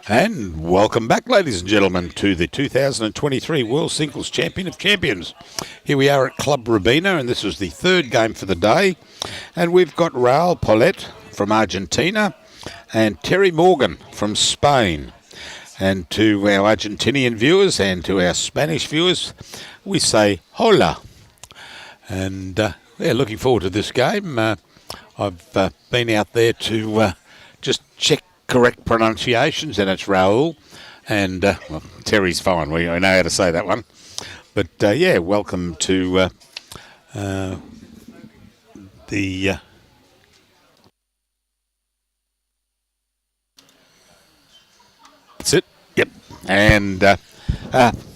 And welcome back, ladies and gentlemen, to the 2023 World Singles Champion of Champions. Here we are at Club Robina, and this is the third game for the day. And we've got Raul Pollet from Argentina and Terry Morgan from Spain. And to our Argentinian viewers and to our Spanish viewers, we say hola. And looking forward to this game. I've been out there to just check correct pronunciations, and it's Raul, and Terry's fine. We know how to say that one. But welcome to the. That's it. Yep. And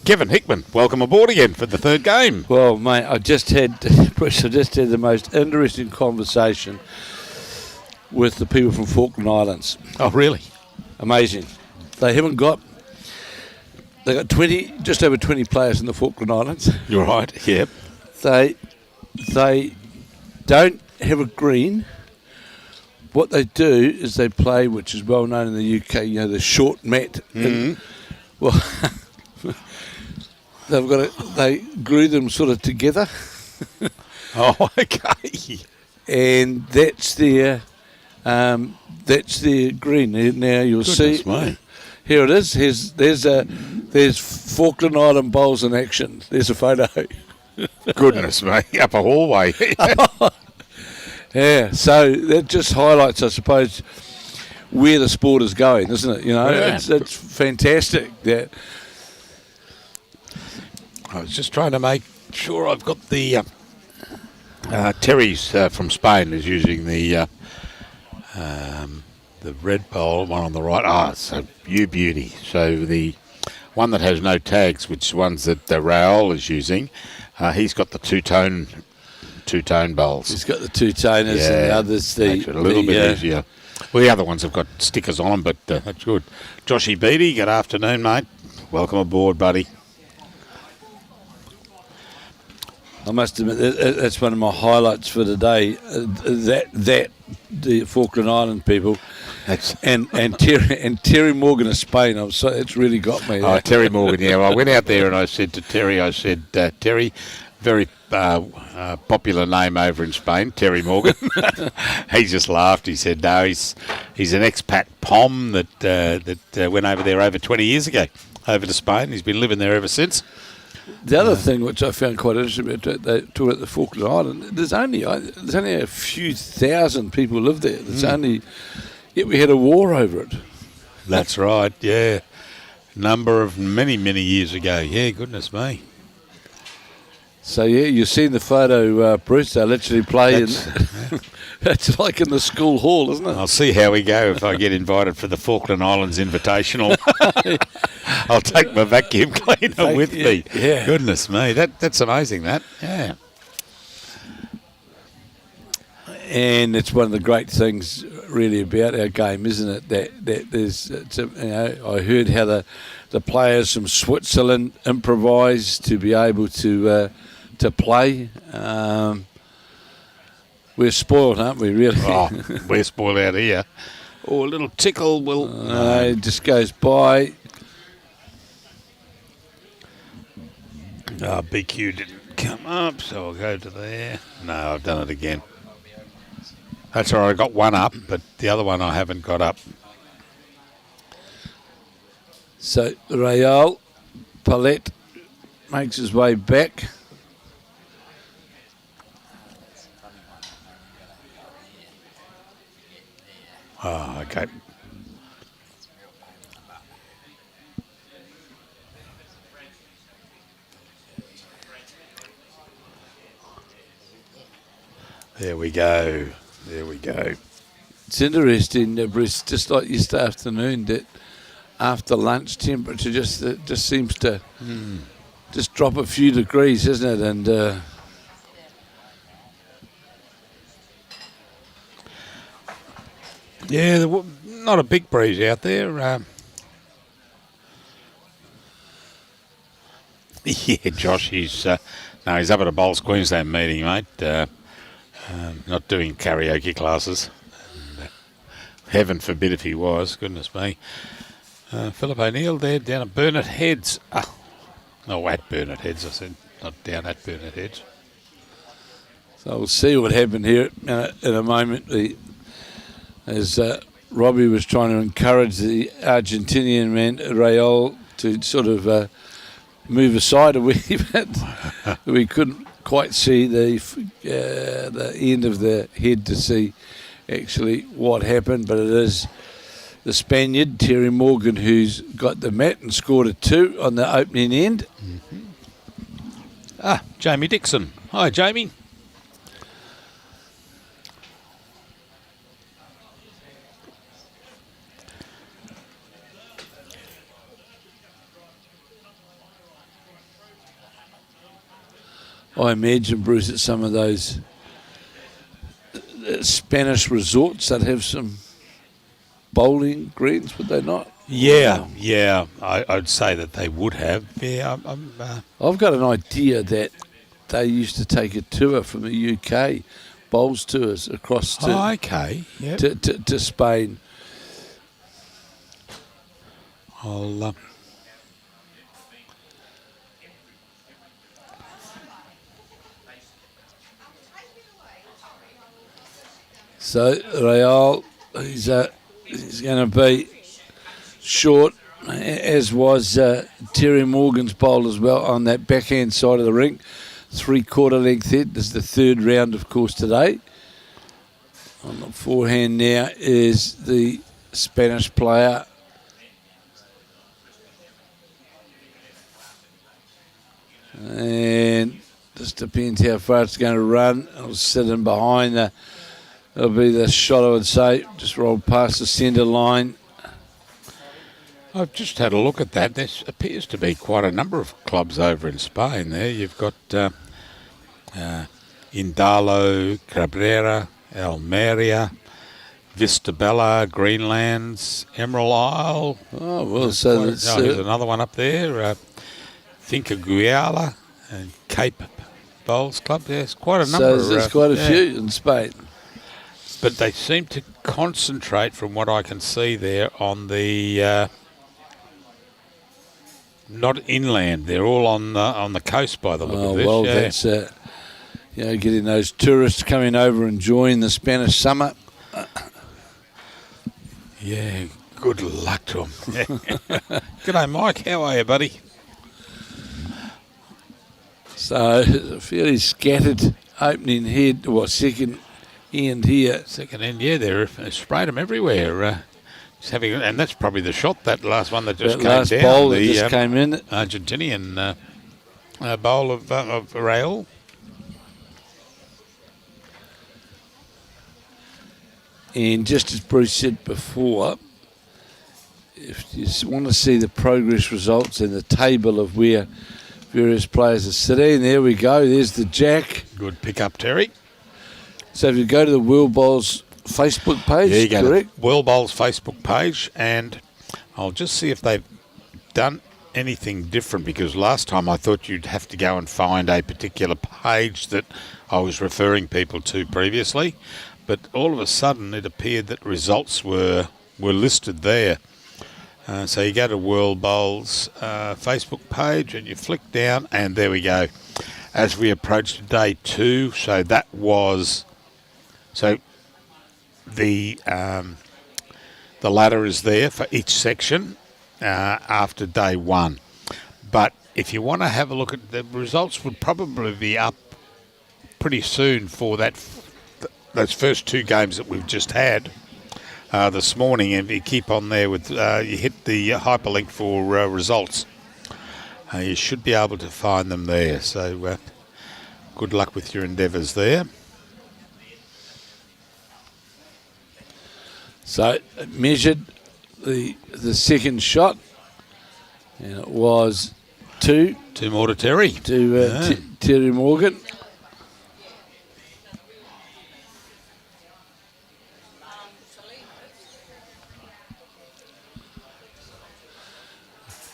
Kevin Hickman, welcome aboard again for the third game. Well, mate, I just had the most interesting conversation with the people from Falkland Islands. Oh, really? Amazing. They got 20, just over 20 players in the Falkland Islands. You're right, yep. They don't have a green. What they do is they play, which is well known in the UK, the short mat. Mm-hmm. They glue them sort of together. Oh, okay. And that's their green. Now you'll Goodness see. Me. Here it is. There's Falkland Island bowls in action. There's a photo. Goodness me, up a hallway. Yeah. So that just highlights, I suppose, where the sport is going, isn't it? It's fantastic. That I was just trying to make sure I've got the Terry's from Spain is using the red bowl, one on the right. So you beauty. So the one that has no tags, which ones that Raul is using, he's got the two-tone bowls. He's got the two-toners, and the others makes it a little bit easier. Well, the other ones have got stickers on them, but that's good. Joshy Beattie, good afternoon, mate. Welcome aboard, buddy. I must admit that's one of my highlights for today. That the Falkland Island people, and Terry Morgan of Spain. It's really got me. Oh, Terry Morgan. Yeah, well, I went out there and I said to Terry, Terry, very popular name over in Spain, Terry Morgan. He just laughed. He said, no, he's an expat POM that went over there over 20 years ago, over to Spain. He's been living there ever since. The other thing which I found quite interesting about the Falkland Island, there's only a few thousand people live there. Yet we had a war over it. That's right, yeah. Number of many years ago. Yeah, goodness me. So you've seen the photo, Bruce. They literally play that's like in the school hall, isn't it? I'll see how we go if I get invited for the Falkland Islands Invitational. I'll take my vacuum cleaner with me. Yeah. Goodness me, that's amazing. That, yeah. And it's one of the great things, really, about our game, isn't it? That there's, I heard how the players from Switzerland improvise to be able to play. We're spoiled, aren't we, really? Oh, we're spoiled out here. Oh, a little tickle will... it just goes by. BQ didn't come up, so I'll go to there. No, I've done it again. That's all right, I got one up, but the other one I haven't got up. So Raul Pollet makes his way back. Oh, okay. There we go. It's interesting, Bruce, just like yesterday afternoon, that after lunch temperature just seems to just drop a few degrees, isn't it? And yeah, not a big breeze out there. Yeah, Josh, he's up at a Bowls Queensland meeting, mate. Not doing karaoke classes. Heaven forbid if he was. Goodness me. Philip O'Neill there down at Burnett Heads. No, at Burnett Heads, I said. Not down at Burnett Heads. So we'll see what happened here in a moment. As Robbie was trying to encourage the Argentinian man, Raul, to sort of move aside a wee bit. We couldn't quite see the end of the head to see actually what happened, but it is the Spaniard, Terry Morgan, who's got the mat and scored a 2 on the opening end. Mm-hmm. Jamie Dixon. Hi, Jamie. I imagine, Bruce, at some of those Spanish resorts that have some bowling greens, would they not? Yeah. I'd say that they would have. Yeah, I've got an idea that they used to take a tour from the UK, bowls tours across to to Spain. I'll. So Raul, he's going to be short, as was Terry Morgan's bowl as well on that backhand side of the ring. 3/4 length head. This is the third round, of course, today. On the forehand now is the Spanish player. And just depends how far it's going to run. It'll sit in behind the... It'll be the shot, I would say. Just rolled past the centre line. I've just had a look at that. There appears to be quite a number of clubs over in Spain there. You've got Indalo, Cabrera, Almeria, Vistabella, Greenlands, Emerald Isle. Oh, well, so there's another one up there. Finca Guyala and Cape Bowls Club. There's quite a number. So there's quite a few in Spain. But they seem to concentrate, from what I can see there, on the not inland. They're all on the coast by the look of this. Well, that's getting those tourists coming over enjoying the Spanish summer. Yeah, good luck to them. G'day, Mike. How are you, buddy? So a fairly scattered opening head, second end here. Second end, yeah, they sprayed them everywhere. And that's probably the shot, that last one that just came last down. Bowl that just came in. Argentinian bowl of Raul. And just as Bruce said before, if you want to see the progress results and the table of where various players are sitting, there we go. There's the jack. Good pick up, Terry. So if you go to the World Bowls Facebook page, yeah, you go correct? to World Bowls Facebook page, and I'll just see if they've done anything different, because last time I thought you'd have to go and find a particular page that I was referring people to previously, but all of a sudden it appeared that results were listed there. So you go to World Bowls Facebook page and you flick down, and there we go. As we approach day 2, so that was... So the ladder is there for each section after day 1. But if you want to have a look at the results, would probably be up pretty soon for those first 2 games that we've just had this morning. And if you keep on there with you hit the hyperlink for results, you should be able to find them there. So good luck with your endeavours there. So it measured the second shot, and it was 2. 2 more to Terry. Terry Morgan.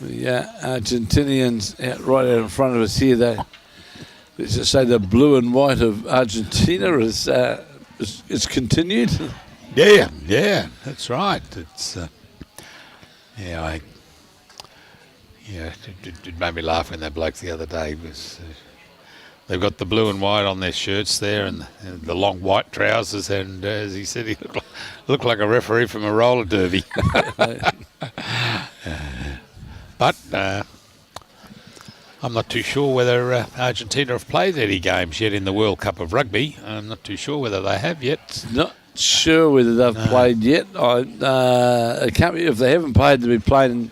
The Argentinians right out in front of us here. Let's just say the blue and white of Argentina is continued. Yeah, that's right. It's Yeah, it made me laugh when that bloke the other day was. They've got the blue and white on their shirts there, and the long white trousers, and as he said, he looked like a referee from a roller derby. But I'm not too sure whether Argentina have played any games yet in the World Cup of Rugby. I'm not too sure whether they have yet. Not sure whether they've played yet. It can't be, if they haven't played, they'll be playing.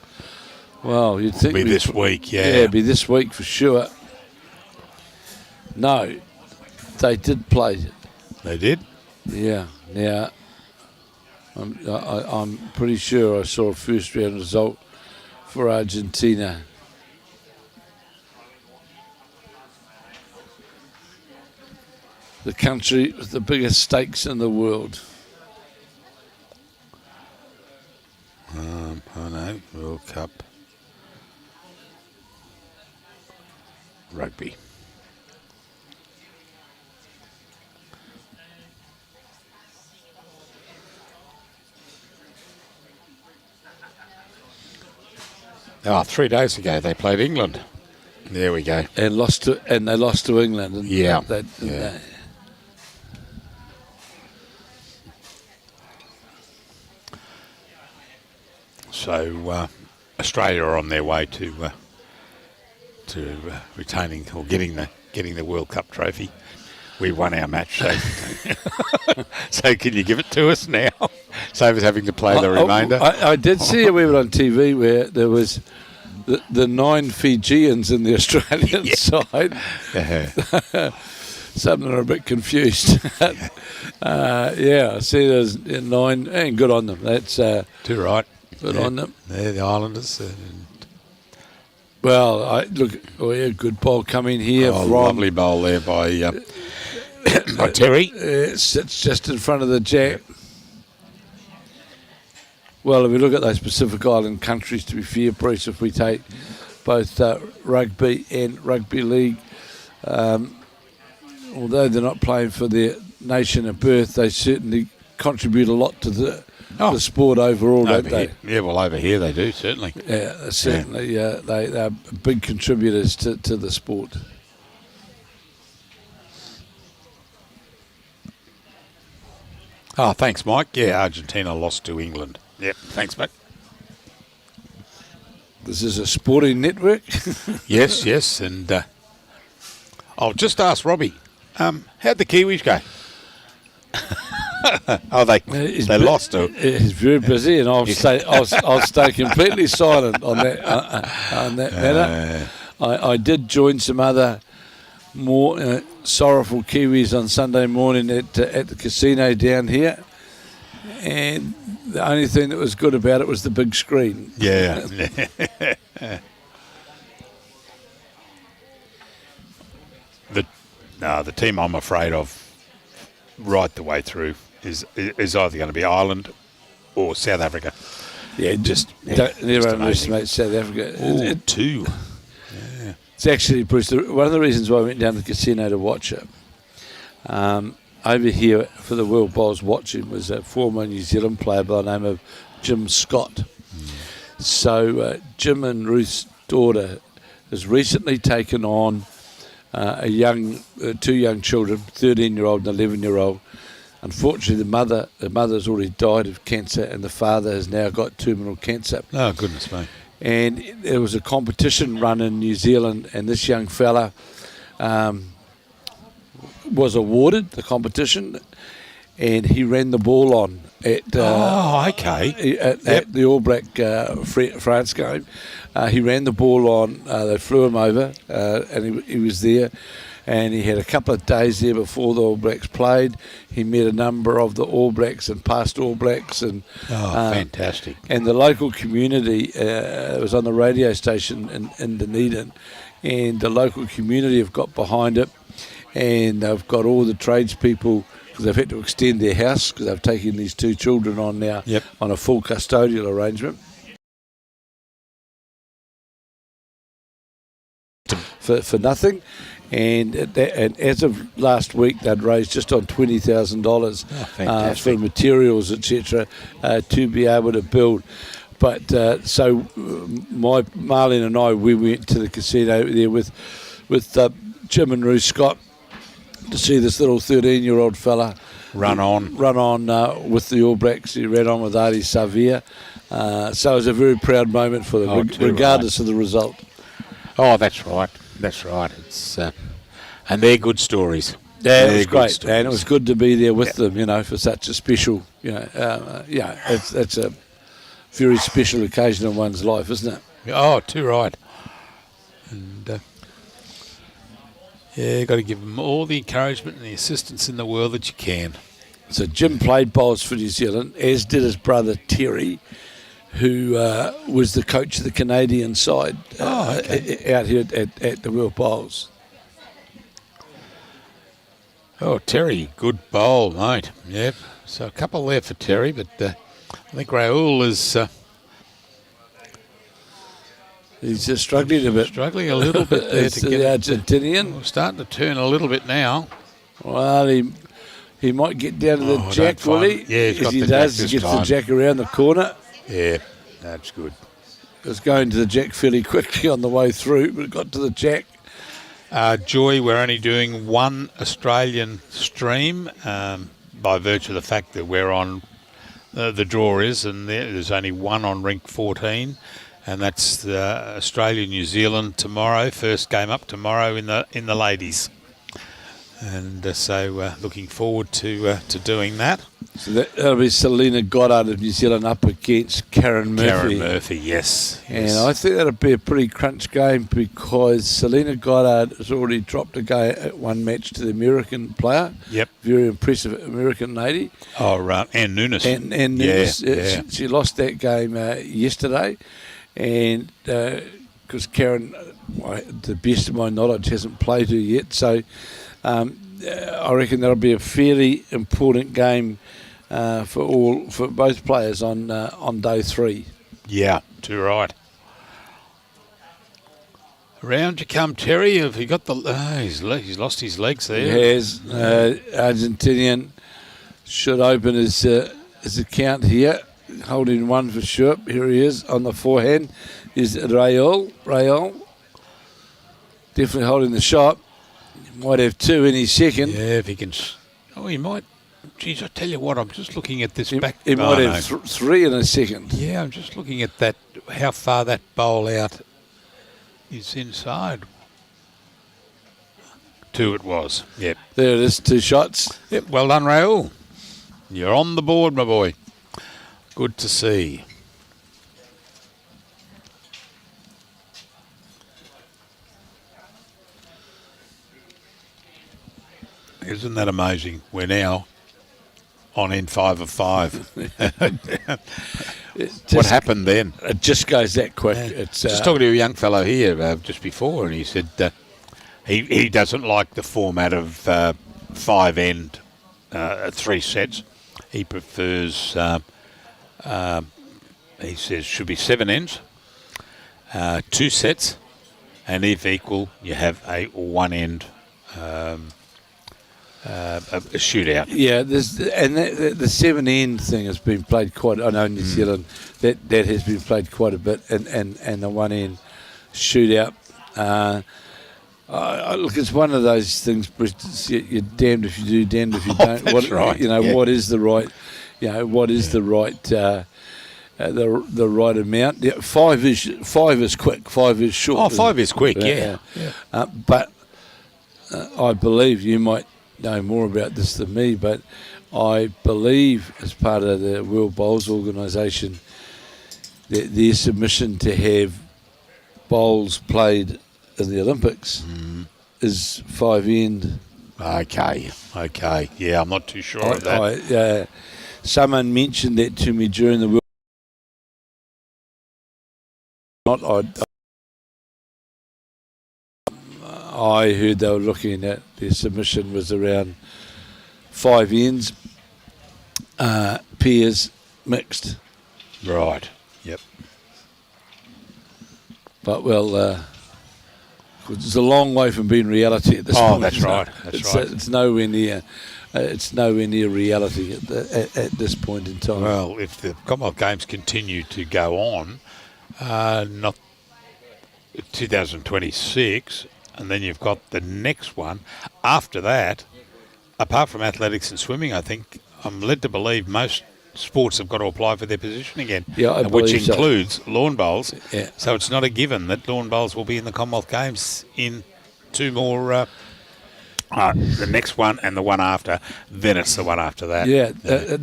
Well, you'd think It'll be this week, yeah. Yeah, it'll be this week for sure. No, they did play it. They did? Yeah. Now, I'm pretty sure I saw a first round result for Argentina. The country with the biggest stakes in the world. I know, World Cup Rugby. Oh, 3 days ago they played England. There we go. And they lost to England. And Yeah. They? So Australia are on their way to retaining or getting the World Cup trophy. We won our match, so so can you give it to us now? Save us having to play the remainder. I did see a wee bit on TV where there was the 9 Fijians in the Australian side. Some of them are a bit confused. I see there's 9, and good on them. That's Too right. good on them. They're the Islanders. Well, good ball coming here from Lovely bowl there by Terry. Sits just in front of the jack. Well, if we look at those Pacific Island countries, to be fair, Bruce, if we take both rugby and rugby league, although they're not playing for their nation of birth, they certainly contribute a lot to the sport overall, don't they? Yeah, well, over here they do, certainly. Yeah, certainly. They're big contributors to the sport. Oh, thanks, Mike. Yeah, Argentina lost to England. Yep, thanks, mate. This is a sporting network. Yes, and I'll just ask Robbie, how'd the Kiwis go? They lost to. He's very busy, and I'll stay completely silent on that matter. I did join some other more sorrowful Kiwis on Sunday morning at the casino down here, and the only thing that was good about it was the big screen. Yeah. The team I'm afraid of right the way through is either going to be Ireland or South Africa. Yeah, never underestimate South Africa. Two. Yeah. It's actually, Bruce, one of the reasons why I went down to the casino to watch it. Over here for the World Bowls watching was a former New Zealand player by the name of Jim Scott. So Jim and Ruth's daughter has recently taken on two young children, 13-year-old and 11-year-old. Unfortunately, the mother's already died of cancer, and the father has now got terminal cancer. Oh, goodness me. And there was a competition run in New Zealand, and this young fella was awarded the competition, and he ran the ball on at at the All Black France game. He ran the ball on. They flew him over, and he was there. And he had a couple of days there before the All Blacks played. He met a number of the All Blacks and past All Blacks. And fantastic. And the local community, it was on the radio station in Dunedin, and the local community have got behind it, and they've got all the tradespeople, because they've had to extend their house because they've taken these two children on now on a full custodial arrangement. For nothing. And as of last week, they'd raised just on $20,000 for materials, etc., to be able to build. But so my Marlene and I, we went to the casino there with Jim and Ruth Scott to see this little 13-year-old fella Run on with the All Blacks. He ran on with Artie Savia. So it was a very proud moment for them, regardless of the result. Oh, that's right. That's right. It's and they're good stories. Yeah, it was great, stories. And it was good to be there with them. For such a special, it's a very special occasion in one's life, isn't it? Oh, too right. And you've got to give them all the encouragement and the assistance in the world that you can. So Jim played bowls for New Zealand, as did his brother Terry, who was the coach of the Canadian side out here at the World Bowls. Oh, Terry, good bowl, mate. Yep. So a couple there for Terry, but I think Raul is... he's just struggling a bit. Struggling a little bit there to get the Argentinian. We're starting to turn a little bit now. Well, he might get down to the jack, will he? Yeah, he's got he the does. jack He gets this time. the jack around the corner. Yeah, that's good. It was going to the jack fairly quickly on the way through, but it got to the jack. Joy, we're only doing one Australian stream by virtue of the fact that we're on the draw is, and there's only one on rink 14, and that's the Australia-New Zealand tomorrow. First game up tomorrow in the ladies, and so looking forward to doing that. So that'll be Selena Goddard of New Zealand up against Karen Murphy. Karen Murphy, yes. And I think that'll be a pretty crunch game because Selena Goddard has already dropped one match to the American player. Yep. Very impressive American lady. Oh, Ann Nunes. And Nunes. Yeah. She lost that game yesterday. And because Karen, to the best of my knowledge, hasn't played her yet. So I reckon that'll be a fairly important game for both players on day 3. Yeah, too right. Around you come, Terry. Have you got the? He's lost his legs there. He has. Argentinian should open his account here, holding one for sure. Here he is on the forehand. Is Raul definitely holding the shot. Might have 2 in his second. Yeah, if he can. Oh, he might. Geez, I tell you what, I'm just looking at this back. He might have 3 in a second. Yeah, I'm just looking at that, how far that bowl out is inside. 2 it was, yep. There it is, 2 shots. Yep, well done, Raul. You're on the board, my boy. Good to see. Isn't that amazing? We're now on N5 of 5. What happened then? It just goes that quick. It's just talking to a young fellow here just before, and he said he doesn't like the format of 5 end 3 sets. He prefers, he says, should be 7 ends, 2 sets, and if equal, you have a 1 end. A shootout. Yeah, the 7 end thing has been played quite. I know in New Zealand that has been played quite a bit, and the 1 end shootout. Look, it's one of those things. You're damned if you do, damned if you don't. That's right. What is the right? What is the right? The right amount. Yeah, 5 is quick. 5 is short. Oh, 5 is quick. Yeah. But I believe you might know more about this than me, but I believe as part of the World Bowls organisation that their submission to have bowls played in the Olympics is 5 end. Okay. Yeah, I'm not too sure of that. Someone mentioned that to me during the World. I heard they were looking at their submission was around 5 ends, pairs mixed. Right. Yep. But well, It's a long way from being reality at this point. Oh, that's right. That's right. It's nowhere near. It's nowhere near reality at this point in time. Well, if the Commonwealth Games continue to go on, not 2026, and then you've got the next one. After that, apart from athletics and swimming, I think I'm led to believe most sports have got to apply for their position again, which includes lawn bowls. Yeah. So it's not a given that lawn bowls will be in the Commonwealth Games in 2 more. The next one and the one after, then it's the one after that. Yeah, and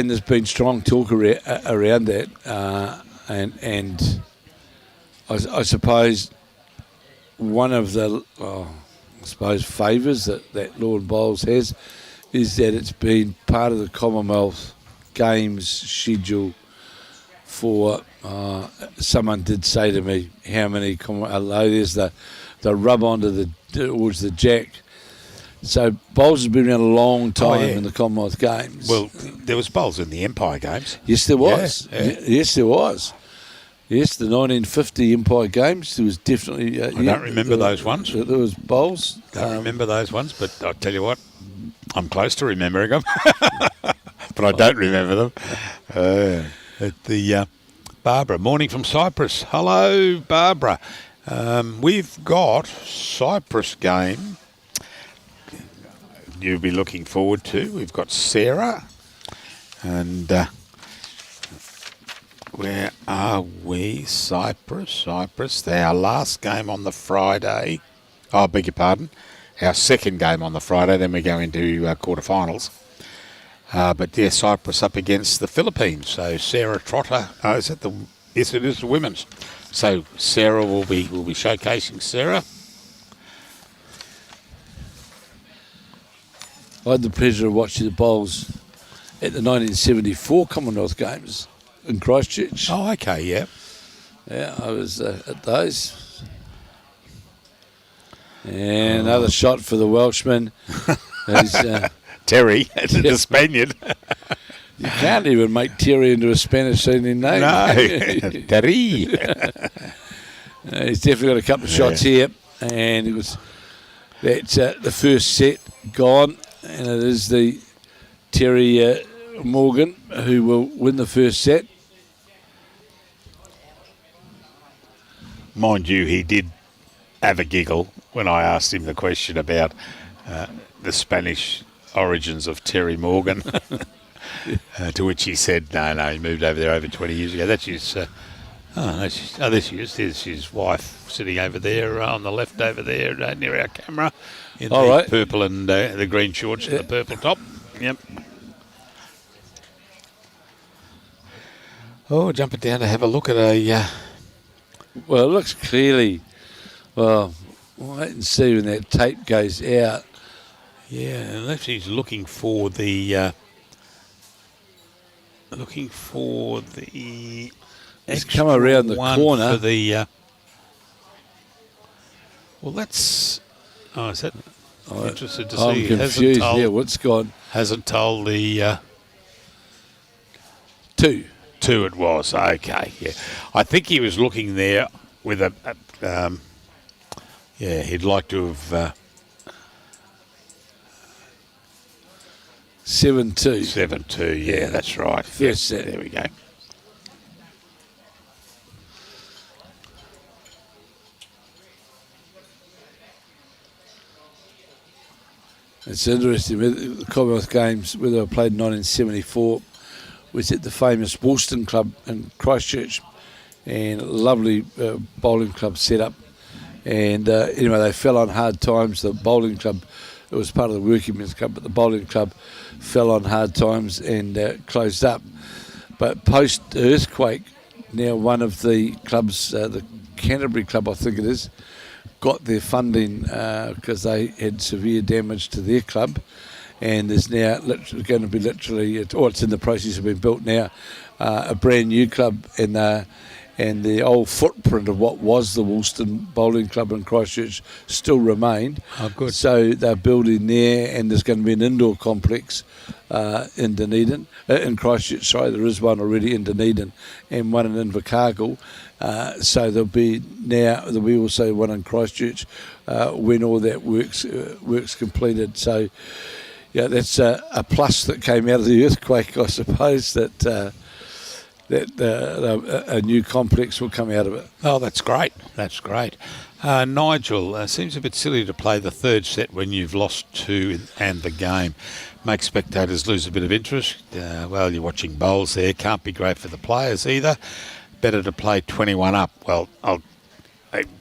there's been strong talk around that, and I suppose one of the favours that Lawn Bowls has is that it's been part of the Commonwealth Games schedule for. Someone did say to me, "How many?" There's the rub onto towards the jack. So bowls has been around a long time in the Commonwealth Games. Well, there was bowls in the Empire Games. Yes, there was. Yeah. Yes, there was. Yes, the 1950 Empire Games. There was definitely. I don't remember those ones. There was bowls. Don't remember those ones, but I'll tell you what, I'm close to remembering them, but I don't remember them. Barbara, morning from Cyprus. Hello, Barbara. We've got Cyprus game. You'll be looking forward to. We've got Sarah, and where are we? Cyprus. Our last game on the Friday. Oh, I beg your pardon. Our second game on the Friday. Then we go into quarterfinals. But yeah, Cyprus up against the Philippines. So Sarah Trotter. Yes, it is the women's. So Sarah will be showcasing Sarah. I had the pleasure of watching the bowls at the 1974 Commonwealth Games in Christchurch. Oh, okay, yeah. Yeah, I was at those. And another shot for the Welshman. Terry, the Spaniard. You can't even make Terry into a Spanish-sounding name. No, Terry. He's definitely got a couple of shots here. And it was that's the first set gone. And it is the Terry Morgan who will win the first set. Mind you, he did have a giggle when I asked him the question about the Spanish origins of Terry Morgan, to which he said, no, he moved over there over 20 years ago. That's his, there she is. There's his wife sitting over there on the left over there near our camera. In the purple and the green shorts and the purple top. Yep. Oh, jumping down to have a look at a... Well, it looks clearly... Well, we'll wait and see when that tape goes out. Yeah, unless he's looking for the... It's come around the corner. For the... well, that's... Oh, is that... I'm interested to see. I'm confused. What's gone? Hasn't told the... 2. 2 it was. Okay, yeah. I think he was looking there with a... he'd like to have... 7-2. 7-2, yeah, that's right. First set. There we go. It's interesting. The Commonwealth Games, where they were played in 1974, was at the famous Woolston Club in Christchurch, and a lovely bowling club set up. And anyway, they fell on hard times. The bowling club, it was part of the working men's club, but the bowling club fell on hard times and closed up. But post-earthquake, now one of the clubs, the Canterbury Club, I think it is, got their funding because they had severe damage to their club, and there's now going to be it's in the process of being built now, a brand new club, and and the old footprint of what was the Woolston Bowling Club in Christchurch still remained. Oh, good. So they're building there, and there's going to be an indoor complex in Dunedin, in Christchurch. Sorry, there is one already in Dunedin, and one in Invercargill. So there'll be also one in Christchurch when all that work's completed. So yeah, that's a plus that came out of the earthquake, I suppose, that a new complex will come out of it. Oh, that's great. That's great. Nigel, seems a bit silly to play the third set when you've lost two and the game. Makes spectators lose a bit of interest. Well, you're watching bowls there. Can't be great for the players either. Better to play 21 up. Well, I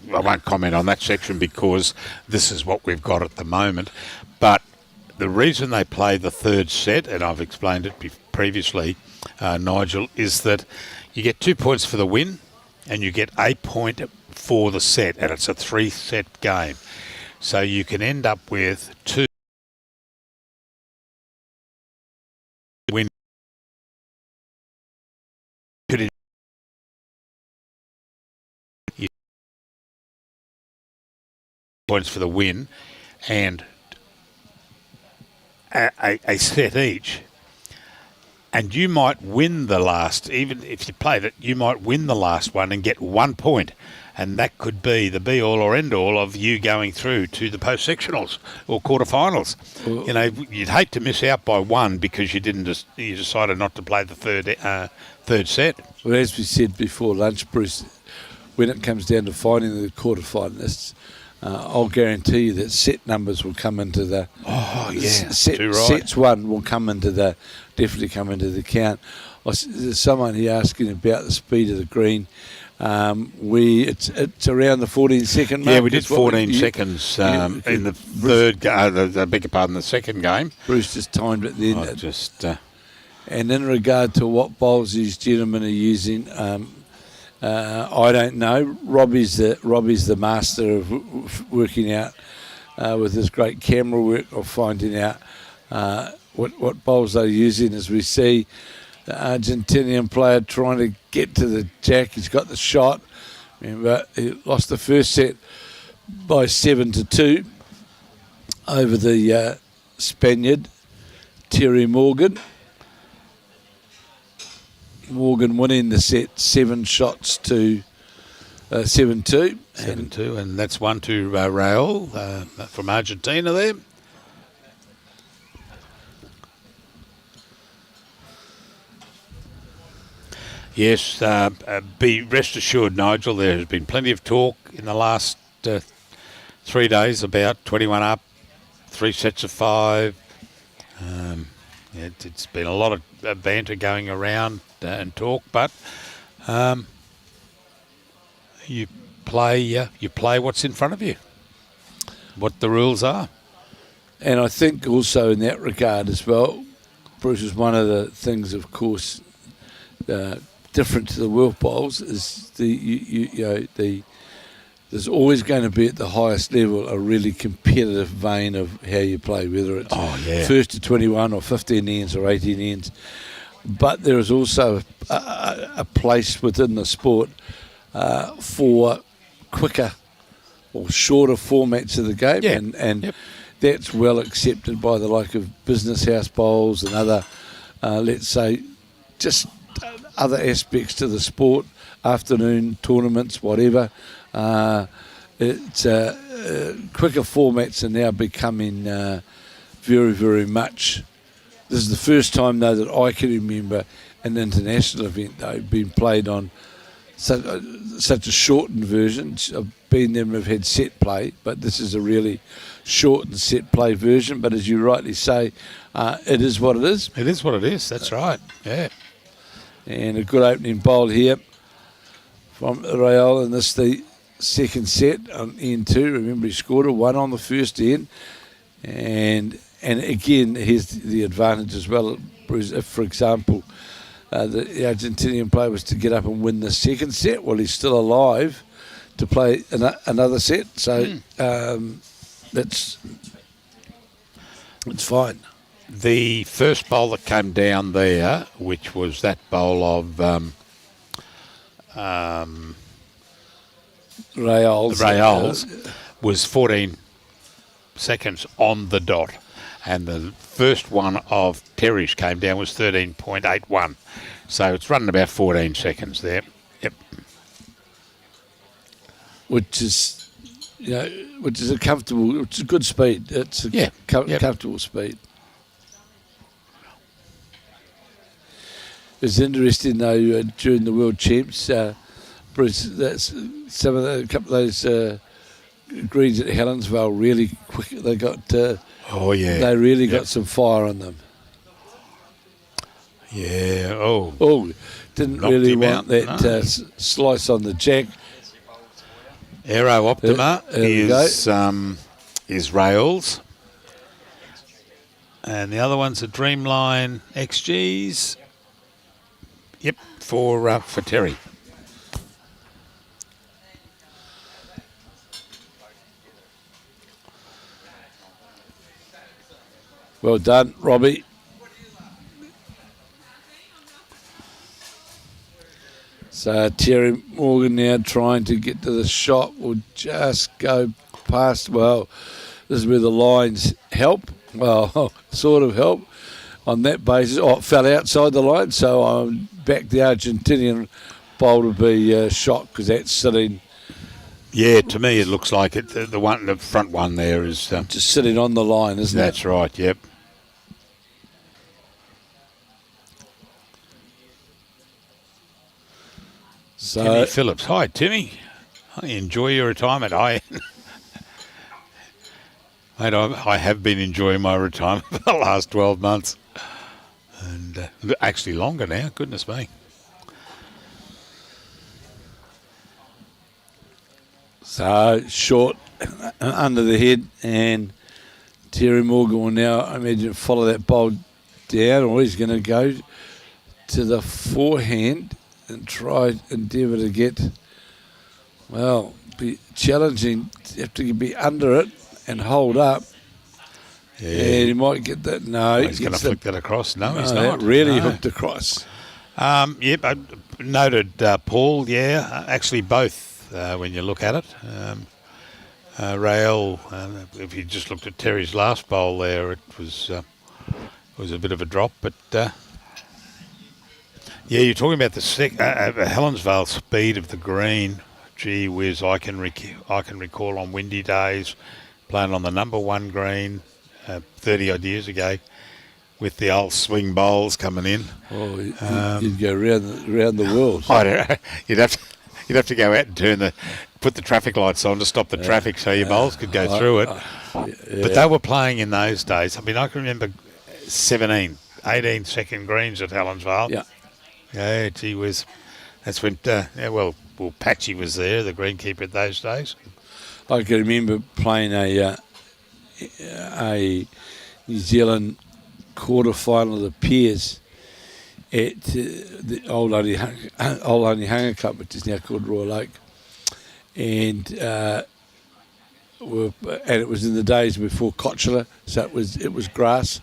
won't comment on that section because this is what we've got at the moment. But the reason they play the third set, and I've explained it previously, Nigel, is that you get 2 points for the win and you get a point for the set, and it's a 3-set game. So you can end up with 2 win points for the win and a set each. And you might win the last, even if you played it, you might win the last one and get 1 point. And that could be the be-all or end-all of you going through to the post-sectionals or quarterfinals. Well, you know, you'd hate to miss out by one because you decided not to play the third set. Well, as we said before lunch, Bruce, when it comes down to finding the quarterfinalists, I'll guarantee you that set numbers will come into the... Oh, yeah, Sets one will definitely come into the count. There's someone here asking about the speed of the green. It's around the 14-second mark. Yeah, we did 14 seconds in the third, I beg your pardon, the second game. Bruce just timed it then. And in regard to what bowls these gentlemen are using... I don't know. Robbie's the master of working out with his great camera work of finding out what bowls they're using. As we see the Argentinian player trying to get to the jack, he's got the shot. Remember, he lost the first set by 7-2 over the Spaniard Terry Morgan. Morgan winning the set 7 shots to 7-2. 7-2, and that's one to Raul from Argentina there. Yes, be rest assured, Nigel, there has been plenty of talk in the last 3 days about 21 up, 3 sets of 5. It's been a lot of banter going around and talk, but you play what's in front of you, what the rules are. And I think also in that regard as well, Bruce, is one of the things, of course, different to the World Bowls is there's always going to be at the highest level a really competitive vein of how you play, whether it's first to 21 or 15 ends or 18 ends. But there is also a place within the sport for quicker or shorter formats of the game, and that's well accepted by the like of business house bowls and other, let's say, just other aspects to the sport, afternoon tournaments, whatever. It's quicker formats are now becoming very, very much. This is the first time, though, that I can remember an international event, though, being played on such a shortened version. I've been there and have had set play, but this is a really shortened set play version. But as you rightly say, it is what it is. It is what it is, that's right, yeah. And a good opening bowl here from Raul, and this the second set on end 2. Remember, he scored a 1 on the first end, and again, here's the advantage as well, Bruce. If, for example, the Argentinian player was to get up and win the second set, well, he's still alive to play another set, so it's fine. The first bowl that came down there, which was that bowl of Raols was 14 seconds on the dot. And the first one of Terry's came down was 13.81. So it's running about 14 seconds there. Yep. which is a comfortable, which is a good speed. It's a comfortable speed. It's interesting though during the World Champs, Bruce. That's a couple of those greens at Helensvale really quick. They got. They really got some fire on them. Yeah. Didn't really want that slice on the jack. Aero Optima is Rails. And the other one's a Dreamline XGs. Yep, for Terry. Well done, Robbie. So Terry Morgan now trying to get to the shot. Will just go past. Well, this is where the lines help. Well, sort of help on that basis. Oh, it fell outside the line, so I'm back the Argentinian bowl to be shot because that's sitting. Yeah, to me it looks like it. The front one there is just sitting on the line, isn't it? That's right. Yep. So, Timmy Phillips. Hi, Timmy. I enjoy your retirement. I have been enjoying my retirement for the last 12 months. And actually longer now, goodness me. So, short under the head, and Terry Morgan will now, I imagine, follow that bowl down, or he's going to go to the forehand and endeavour to get, be challenging. You have to be under it and hold up. Yeah, and he might get that. No, he's going to flick that across. No, he's not. That really hooked across. Yep, I noted Paul, actually both when you look at it. Raul, if you just looked at Terry's last bowl there, it was a bit of a drop, but... you're talking about the Helensvale speed of the green. Gee whiz, I can recall on windy days playing on the number one green 30 odd years ago with the old swing bowls coming in. Oh, you'd go around the world. You'd have to go out and put the traffic lights on to stop the traffic so your bowls could go through it. But they were playing in those days. I mean, I can remember 18 second greens at Helensvale. Yeah. Yeah, gee whiz. That's when, Patchy was there, the greenkeeper at those days. I can remember playing a New Zealand quarter-final of the Peers at the old Only Hunger Club, which is now called Royal Oak. And it was in the days before Coachella, so it was grass.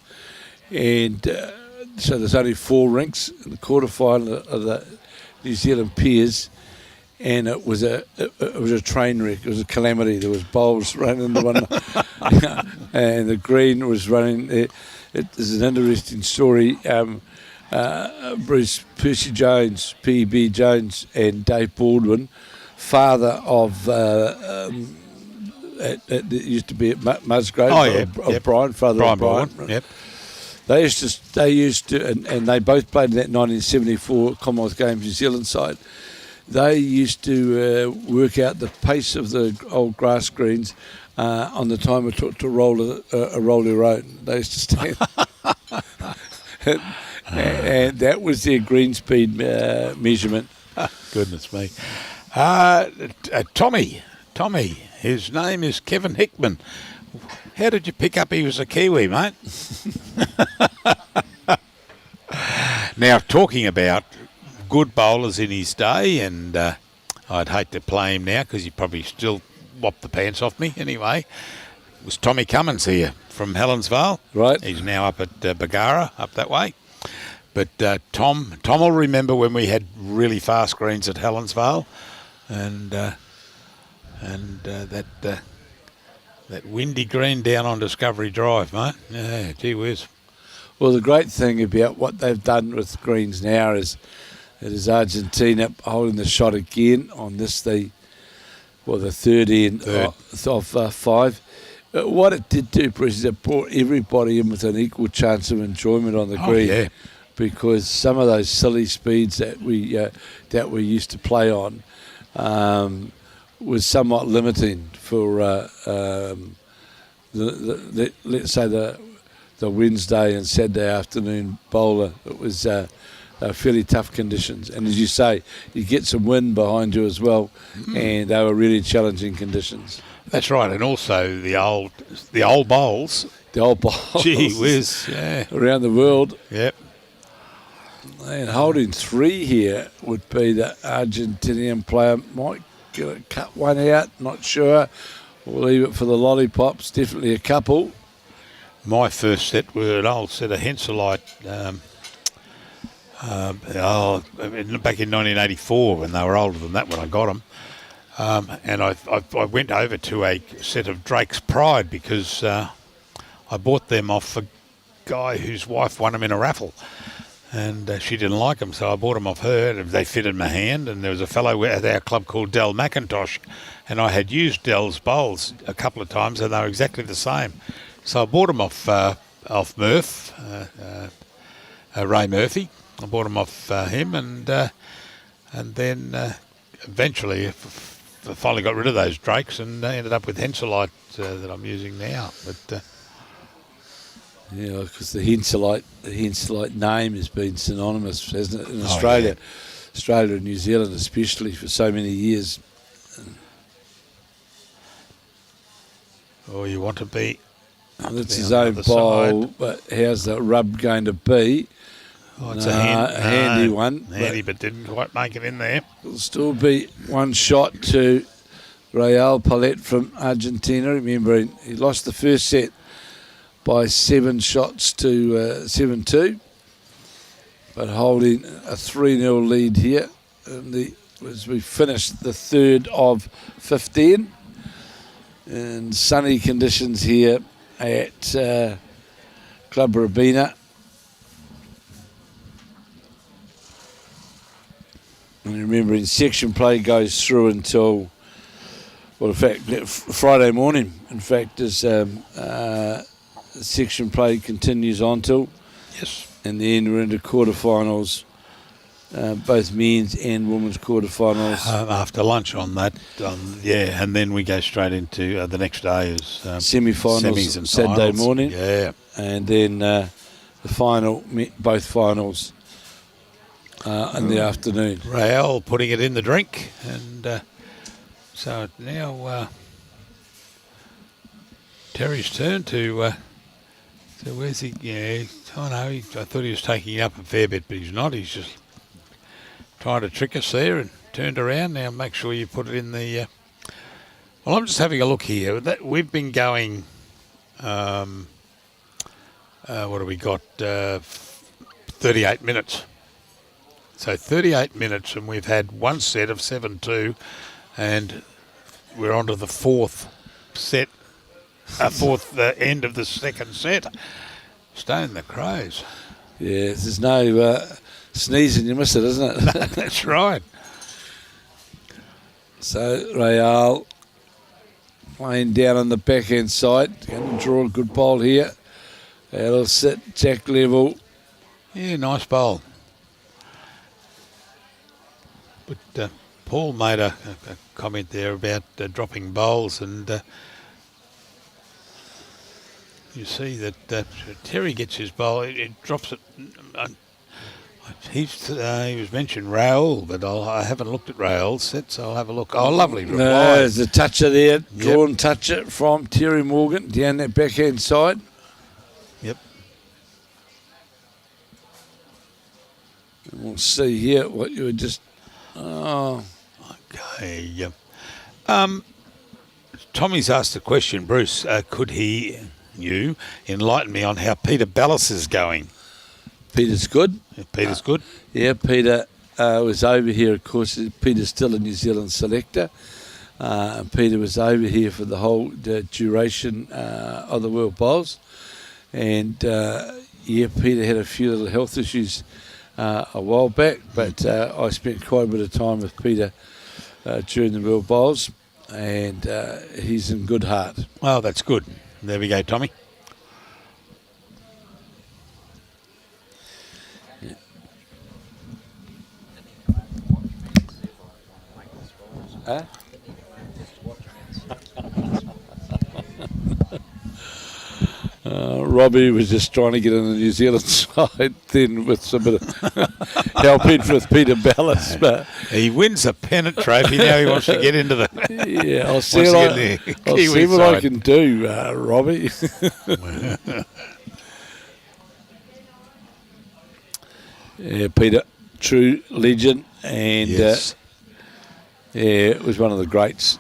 And... so there's only 4 rinks in the quarterfinal of the New Zealand Peers, and it was a train wreck. It was a calamity. There was bowls running into one, and the green was running. It is an interesting story. Bruce Percy Jones, P.B. Jones, and Dave Baldwin, father of it used to be at Musgrave. Brian, father of Brian. Baldwin. Yep. They used to, and they both played in that 1974 Commonwealth Games New Zealand side. They used to work out the pace of the old grass greens on the time it took to roll their own. They used to stand, and that was their green speed measurement. Goodness me. Tommy, his name is Kevin Hickman. How did you pick up he was a Kiwi, mate? Now, talking about good bowlers in his day, and I'd hate to play him now because he'd probably still whop the pants off me anyway, was Tommy Cummins here from Helensvale. Right. He's now up at Bagara, up that way. But Tom will remember when we had really fast greens at Helensvale, and that windy green down on Discovery Drive, mate. Yeah, gee whiz. Well, the great thing about what they've done with greens now is it is Argentina holding the shot again on this, the third end of 5. What it did do, Bruce, is it brought everybody in with an equal chance of enjoyment on the green. Yeah. Because some of those silly speeds that we used to play on was somewhat limiting for let's say the Wednesday and Saturday afternoon bowler. It was fairly tough conditions, and as you say, you get some wind behind you as well, and they were really challenging conditions. That's right, and also the old bowls. The old bowls. Gee whiz, yeah. Around the world. Yep. And holding 3 here would be the Argentinian player. Might cut one out, not sure. We'll leave it for the lollipops. Definitely a couple. My first set were an old set of Henselite back in 1984 when they were older than that when I got them. And I went over to a set of Drake's Pride because I bought them off a guy whose wife won them in a raffle. And she didn't like them, so I bought them off her. And they fitted my hand, and there was a fellow at our club called Del McIntosh, and I had used Del's bowls a couple of times, and they were exactly the same. So I bought them off Murph, Ray Murphy. I bought them off him, and then eventually I finally got rid of those Drakes and ended up with Henselite that I'm using now. But yeah, because the Henselite name has been synonymous, hasn't it, in Australia, Australia and New Zealand especially for so many years. Oh, you want to be. That's his own bowl, but how's the rub going to be? Oh, it's a handy one. Handy, but didn't quite make it in there. It'll still be one shot to Raul Pollet from Argentina. Remember, he lost the first set by 7 shots to 7-2, but holding a 3-0 lead here. And as we finished the third of 15, and sunny conditions here at Club Robina. And remembering section play goes through until, well, in fact, Friday morning, in fact, as section play continues on till. Yes. And then we're into quarterfinals, both men's and women's quarterfinals. After lunch on that, and then we go straight into the next day is semi-finals, semis and Saturday finals. morning. Yeah. And then the final, both finals in the afternoon. Raul putting it in the drink, and so now Terry's turn to. So where's he? Yeah, I thought he was taking it up a fair bit, but he's not. He's just trying to trick us there and turned around. Now make sure you put it in the... well, I'm just having a look here. We've been going... what have we got? 38 minutes. So 38 minutes, and we've had one set of 7-2, and we're on to the fourth set. Fourth end of the second set. Stone the Crows. Yeah, there's no sneezing, you miss it, isn't it? No, that's right. So Raul playing down on the backhand side. Going to draw a good bowl here. It'll sit jack level. Yeah, nice bowl. But Paul made a comment there about dropping bowls, and you see that Terry gets his bowl, it drops it. He was mentioned Raul, but I haven't looked at Raul's set, so I'll have a look. Oh, lovely reply. There's a toucher there, drawn toucher from Terry Morgan down that backhand side. Yep. And we'll see here what you were just... Oh. Okay, yep. Tommy's asked a question, Bruce. Could you enlighten me on how Peter Ballas is going? Peter's good. Peter's good. Yeah, Peter was over here. Of course, Peter's still a New Zealand selector. Peter was over here for the whole duration of the World Bowls. And, Peter had a few little health issues a while back, but I spent quite a bit of time with Peter during the World Bowls, and he's in good heart. Oh, that's good. There we go, Tommy. Huh? Robbie was just trying to get in the New Zealand side then with some bit of helping with Peter Ballas. But he wins a pennant trophy. Now he wants to get into the... Yeah, I'll see what I can do, Robbie. Yeah, Peter, true legend. And yes. it was one of the greats.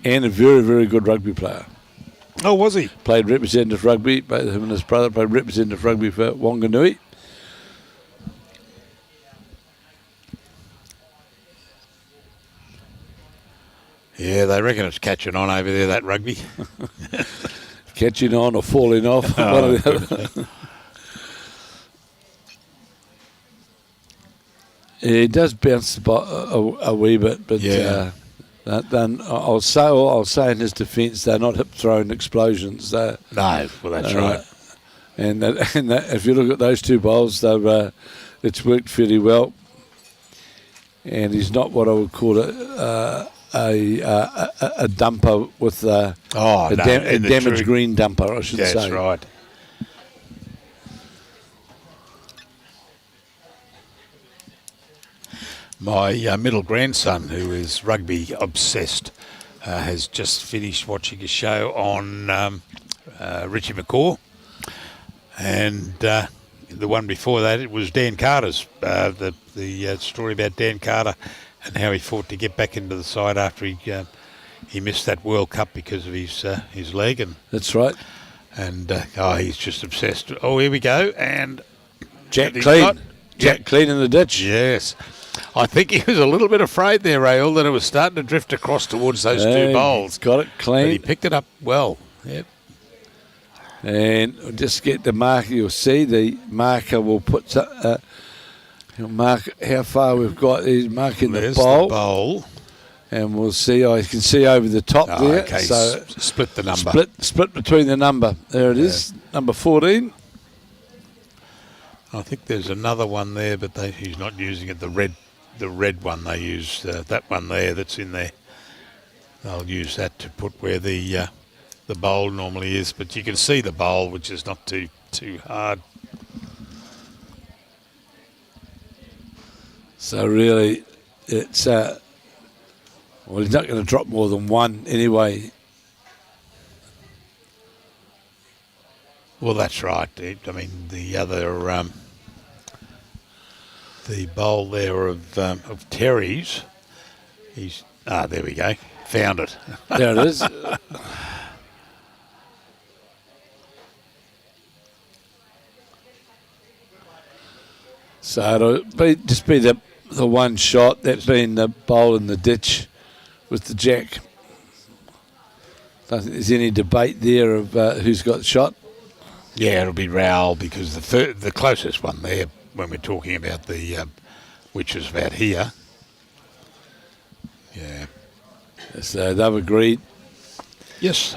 And a very, very good rugby player. Oh, was he? Played representative rugby. Both him and his brother played representative rugby for Wanganui. Yeah, they reckon it's catching on over there, that rugby. Catching on or falling off. One or the other. Yeah, it does bounce a wee bit, but yeah. Then I'll say in his defence, they're not hip-thrown explosions. No, well, that's right. And if you look at those two bowls, it's worked fairly well. And he's not what I would call a dumper with a damaged green dumper, I should say. That's right. My middle grandson, who is rugby obsessed, has just finished watching a show on Richie McCaw, and the one before that it was Dan Carter's the story about Dan Carter and how he fought to get back into the side after he missed that World Cup because of his leg. And that's right. And he's just obsessed. Oh, here we go, and Jack Clean. Jack Clean in the ditch. Yes. I think he was a little bit afraid there, Raul, that it was starting to drift across towards those two bowls. Got it clean. But he picked it up well. Yep. And we'll just get the marker. You'll see the marker will put he'll mark how far we've got. He's marking the bowl. And we'll see. I can see over the top there. Okay, so split the number. Split between the number. There it is, number 14. I think there's another one there, but he's not using it. The red one they use, that one there that's in there. They'll use that to put where the bowl normally is, but you can see the bowl, which is not too hard. So really, it's well, he's not going to drop more than one anyway. Well, that's right. I mean, the other, the bowl there of Terry's, there we go. Found it. There it is. So it'll just be the one shot, that being the bowl in the ditch with the jack. I don't think there's any debate there of who's got shot. Yeah, it'll be Raul because the closest one there, when we're talking about the, which is about here. Yeah. So they've agreed. Yes.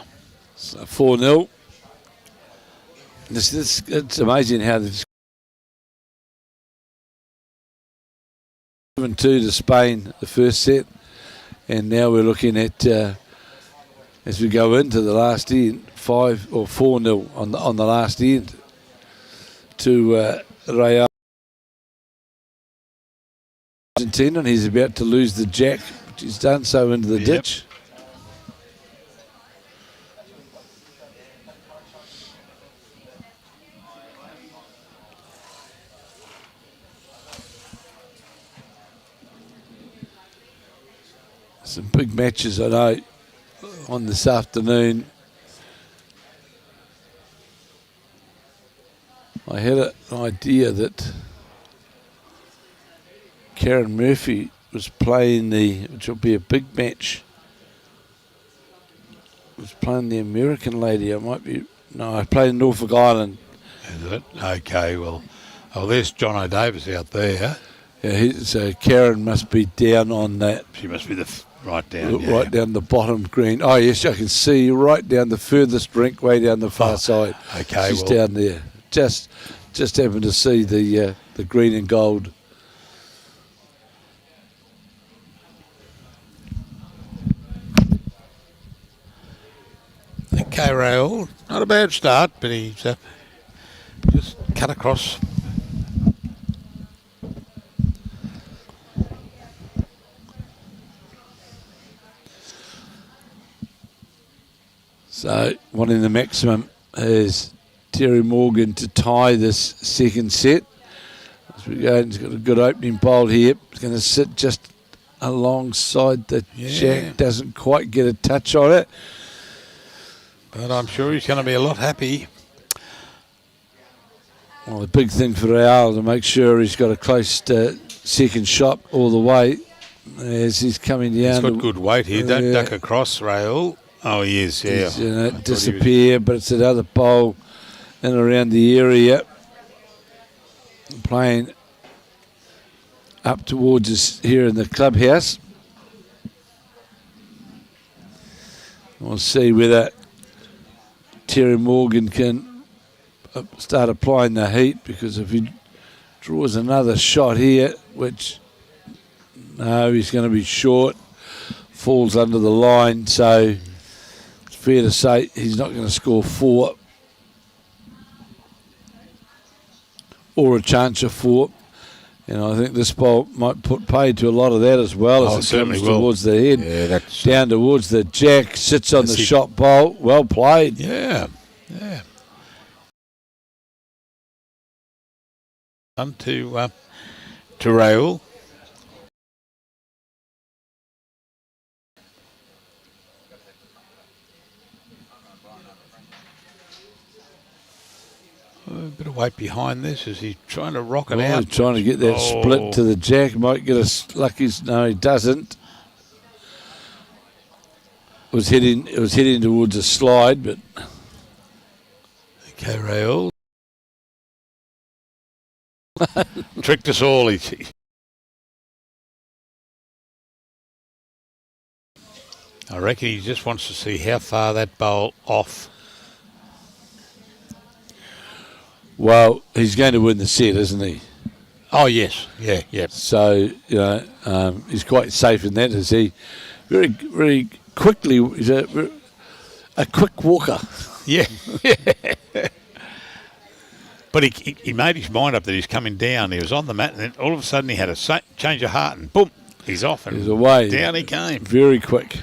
So 4-0. It's amazing how this 7-2 to Spain the first set, and now we're looking at as we go into the last end, 5 or 4-0 on the last end to Raul Argentina, and he's about to lose the jack, which he's done so into the ditch. Some big matches, I know. on this afternoon, I had an idea that Karen Murphy was playing which will be a big match, was playing the American lady. I played in Norfolk Island. Is it? Okay, well, there's John O'Davis out there. Yeah, so Karen must be down on that. She must be right down. Right down the bottom green. Oh, yes, I can see right down the furthest rink, way down the far side. Okay, she's down there. Just happened to see the green and gold. Okay, Raul. Not a bad start, but he's just cut across. So wanting the maximum is Terry Morgan to tie this second set. As we go, he's got a good opening bowl here. He's going to sit just alongside the jack. Doesn't quite get a touch on it. But I'm sure he's going to be a lot happy. Well, the big thing for Raul to make sure he's got a close second shot all the way as he's coming down. He's got good weight here. Don't duck across, Raul. Oh, he is, yeah. He's going to disappear, but it's another bowl in and around the area. Playing up towards us here in the clubhouse. We'll see whether Terry Morgan can start applying the heat, because if he draws another shot here, which, no, he's going to be short, falls under the line, so it's fair to say he's not going to score 4 or a chance of 4. And I think this ball might put paid to a lot of that as well, as it comes towards the head. Yeah, that's down towards the jack, sits on the shot bowl. Well played. Yeah. To Raul. A bit of weight behind this as he's trying to rock it out. He's trying to get that split to the jack. Might get a lucky. No, he doesn't. It was heading towards a slide, but okay, Raul. Tricked us all. I reckon he just wants to see how far that bowl off. Well, he's going to win the set, isn't he? Oh, yes. Yeah. So, he's quite safe in that, is he? Very, very quickly, he's a quick walker. Yeah. But he made his mind up that he's coming down. He was on the mat, and then all of a sudden he had a change of heart, and boom, he's off. And he's away. Down he came. Very quick.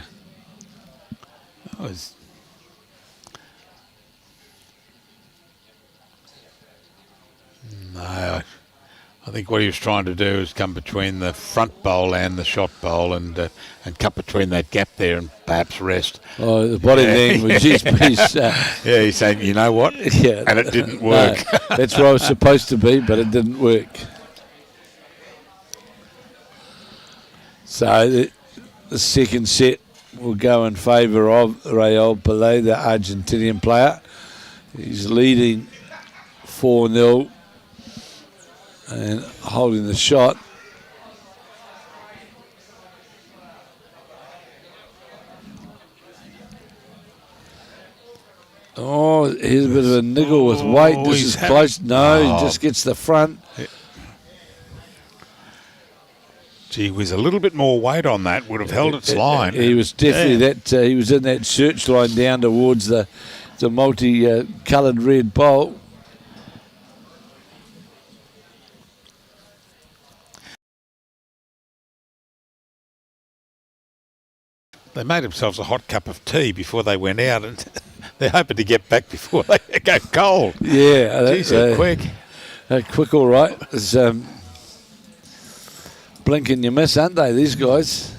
No, I think what he was trying to do is come between the front bowl and the shot bowl and cut between that gap there and perhaps rest. Oh, the body thing was his piece. Yeah, he's saying, you know what? Yeah, and it didn't work. No, that's where I was supposed to be, but it didn't work. So the second set will go in favour of Raul Pollet, the Argentinian player. He's leading 4-0 and holding the shot. Oh, here's a bit of a niggle with weight. This is close. No, he just gets the front. Gee whiz, a little bit more weight on that would have held its line. He was definitely he was in that search line down towards the multi-coloured red bowl. They made themselves a hot cup of tea before they went out, and they're hoping to get back before they go cold. Yeah. Geez, they're quick. Quick, all right. It's, blink and you miss, aren't they, these guys?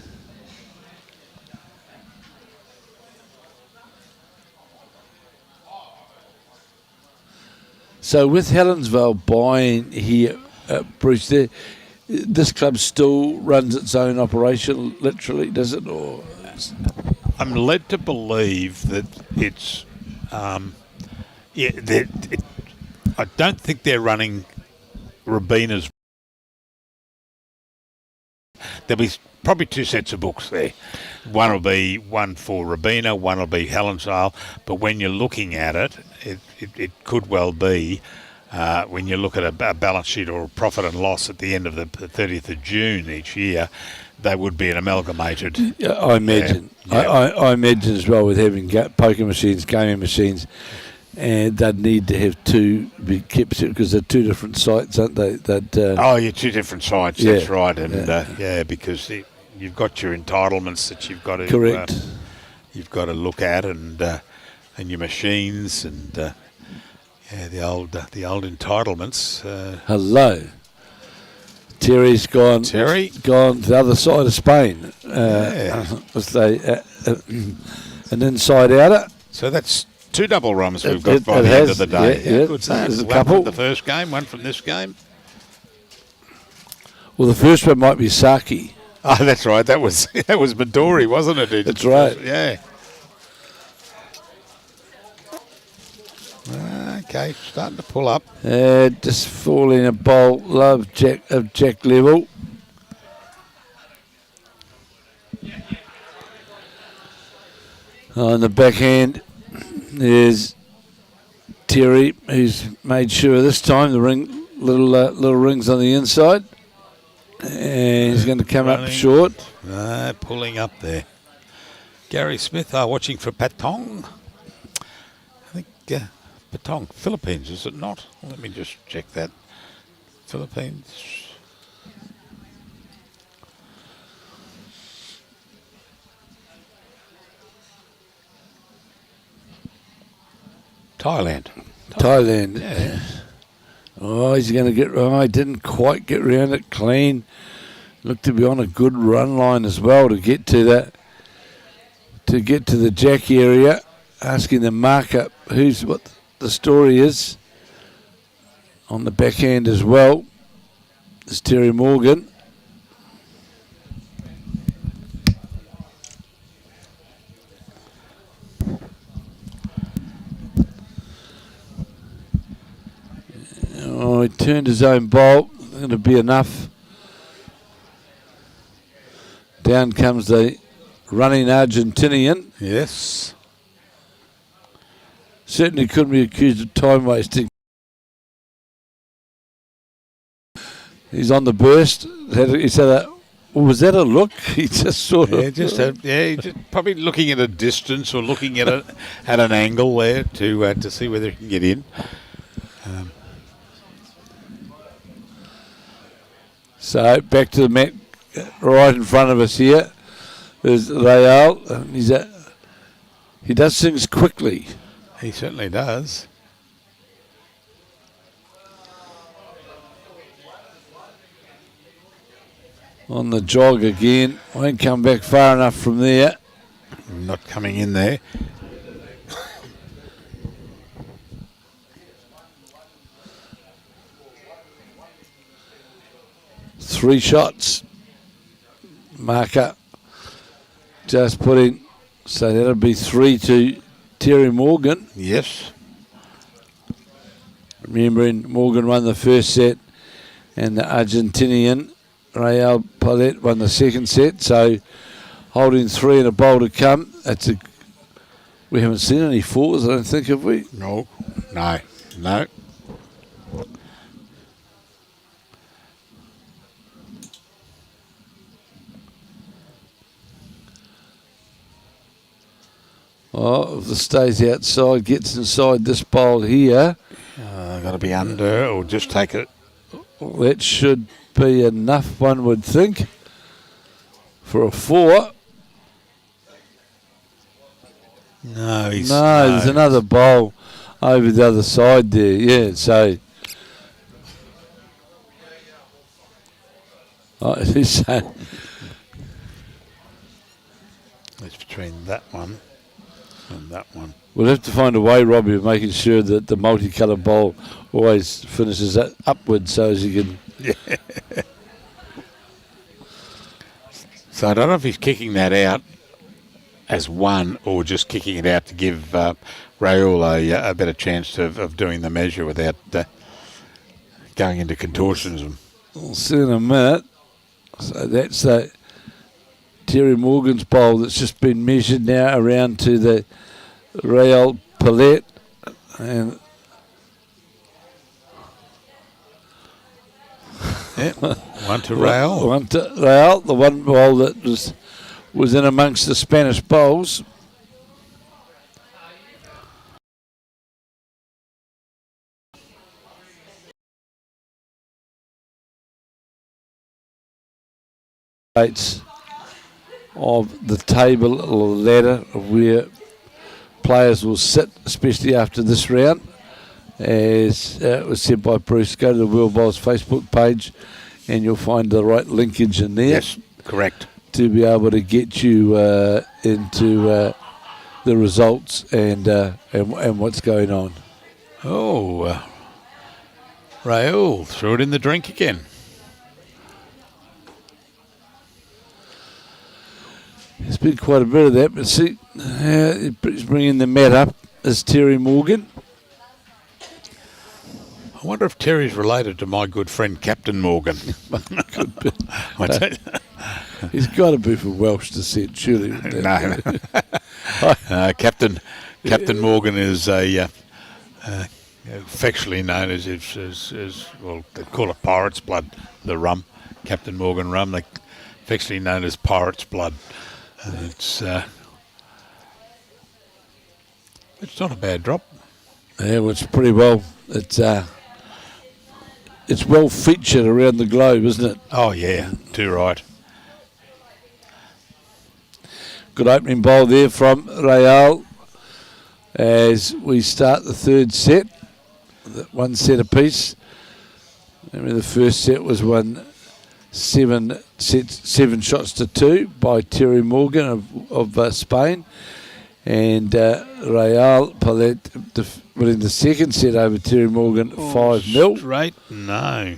So with Helensvale buying here, Bruce, this club still runs its own operation, literally, does it? Or I'm led to believe that it's, I don't think they're running Robina's. There'll be probably two sets of books there. One will be one for Robina, one will be Helensvale. But when you're looking at it, it could well be, when you look at a balance sheet or a profit and loss at the end of the 30th of June each year, they would be an amalgamated. Yeah, I imagine. Yeah. I imagine as well with having poker machines, gaming machines, and they'd need to have two be kept because they're two different sites, aren't they? Yeah, two different sites. Yeah, that's right, and because you've got your entitlements that you've got to correct. You've got to look at, and your machines, and the old entitlements. Hello, Terry's gone. Terry gone to the other side of Spain. An inside outer. So that's two double runs we've got by the end of the day. Yeah, good start. There's a One couple. from the first game, one from this game. Well, the first one might be Saki. Oh, that's right. That was Midori, wasn't it? That's right. Yeah. Okay, starting to pull up. Just falling a bowl. Love Jack level. On the backhand is Terry, who's made sure this time the little rings on the inside, and he's going to come up short. Pulling up there. Gary Smith watching for Patong. I think Patong, Philippines, is it not? Let me just check that. Philippines. Thailand. Yeah. Oh, he's going to get. Oh, he didn't quite get round it clean. Looked to be on a good run line as well to get to that. To get to the jack area, asking the marker what the story is. On the backhand as well is Terry Morgan. Oh, he turned his own bowl. Going to be enough. Down comes the running Argentinian. Yes. Certainly couldn't be accused of time wasting. He's on the burst. He said, was that a look? He just sort of... He's just probably looking at a distance or looking at an angle there to see whether he can get in. So back to the mat right in front of us here. There's Raul. He does things quickly. He certainly does. On the jog again. Won't come back far enough from there. Not coming in there. Three shots. Marker just putting, so that'll be 3 to Terry Morgan. Yes. Remembering Morgan won the first set and the Argentinian Raul Pollet won the second set, so holding 3 and a bowl to come. We haven't seen any fours, I don't think, have we? No. Oh, if the stays outside, gets inside this bowl here. Got to be under or just take it. That should be enough, one would think, for a 4. No, there's another bowl over the other side there. Yeah, so it's between that one. And that one. We'll have to find a way, Robbie, of making sure that the multicoloured bowl always finishes upwards so as you can... Yeah. So I don't know if he's kicking that out as one or just kicking it out to give Raul a better chance of doing the measure without going into contortionism. We'll see in a minute. So that's Terry Morgan's bowl that's just been measured now around to the Raul Pollet. And yeah, one to Raul. One to Raul, the one bowl that was in amongst the Spanish bowls. Of the table or ladder of where players will sit, especially after this round. As it was said by Bruce, go to the World Bowls Facebook page and you'll find the right linkage in there. Yes, correct. To be able to get you into the results and what's going on. Oh, Raul threw it in the drink again. There's been quite a bit of that, but see, he's bringing the mat up is Terry Morgan. I wonder if Terry's related to my good friend Captain Morgan. He's got to be from Welsh descent, surely. No. Captain Morgan is affectionately known as well, they call it Pirate's Blood, the rum. Captain Morgan rum, they affectionately known as Pirate's Blood. It's not a bad drop. Yeah, well, it's pretty well. It's well featured around the globe, isn't it? Oh yeah, too right. Good opening bowl there from Raul as we start the third set. One set apiece. Remember the first set was won 7 shots to 2 by Terry Morgan of Spain, and Raul Pollet winning the second set over Terry Morgan 5-0. Straight, no.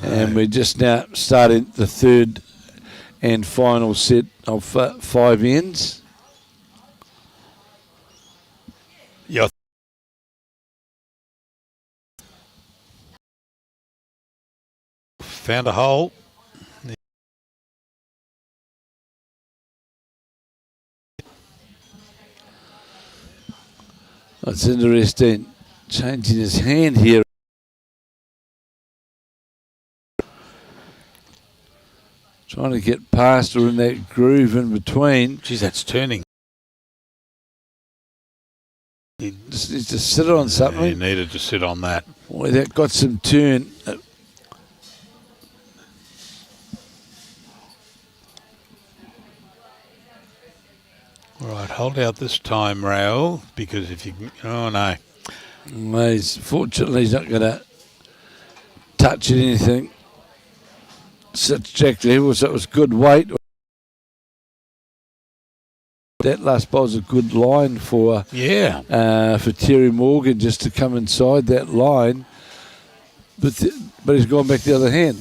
And we're just now starting the third and final set of 5 ends. Yeah. Found a hole. It's interesting, changing his hand here. Trying to get past or in that groove in between. Geez, that's turning. He just needs to sit on something. He needed to sit on that. Boy, that got some turn. All right, hold out this time, Raul, because if you can... Oh, no. Fortunately, he's not going to touch anything. Sits Jack level, so it was good weight. That last ball was a good line for Terry Morgan just to come inside that line. But he's gone back the other hand.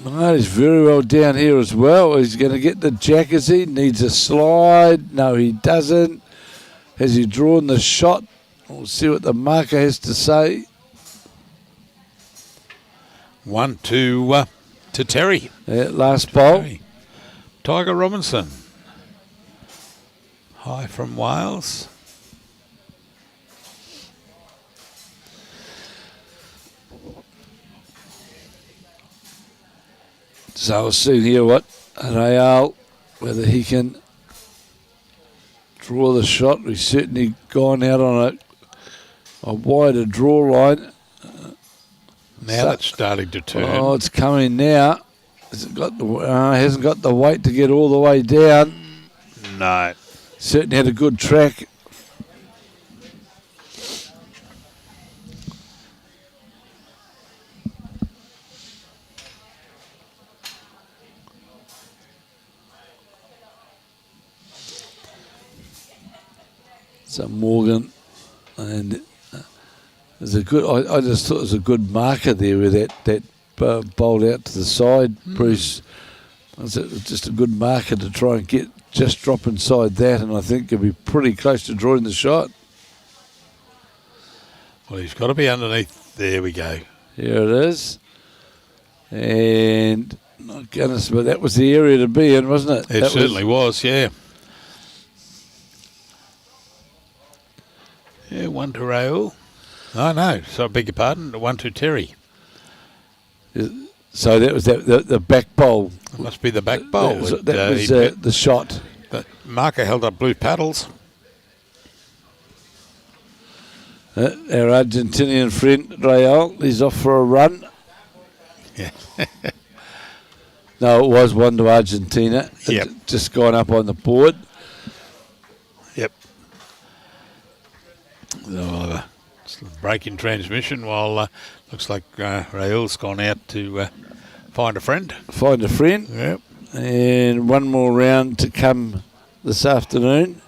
No, he's very well down here as well. He's going to get the jack, is he? Needs a slide. No, he doesn't. Has he drawn the shot? We'll see what the marker has to say. 1 to Terry. Last bowl. Terry. Tiger Robinson. High from Wales. So we'll see here what Raul, whether he can draw the shot. He's certainly gone out on a wider draw line. Now that's starting to turn. Oh, it's coming now. Has it got hasn't got the weight to get all the way down. No. Certainly had a good track. So Morgan, and there's a good. I just thought it was a good marker there with that bowled out to the side, Bruce. It's just a good marker to try and just drop inside that, and I think he'll be pretty close to drawing the shot. Well, he's got to be underneath. There we go. Here it is. And, my goodness, but that was the area to be in, wasn't it? It certainly was, yeah. Yeah, 1 to Raul. Oh, no, so I beg your pardon, 1 to Terry. So that was the back bowl. It must be the back bowl. That was the shot. The marker held up blue paddles. Our Argentinian friend, Raul, he's off for a run. Yeah. No, it was 1 to Argentina. Yep. Just gone up on the board. Yep. So, break in transmission while looks like Raul's gone out to find a friend. Find a friend. Yep. And one more round to come this afternoon.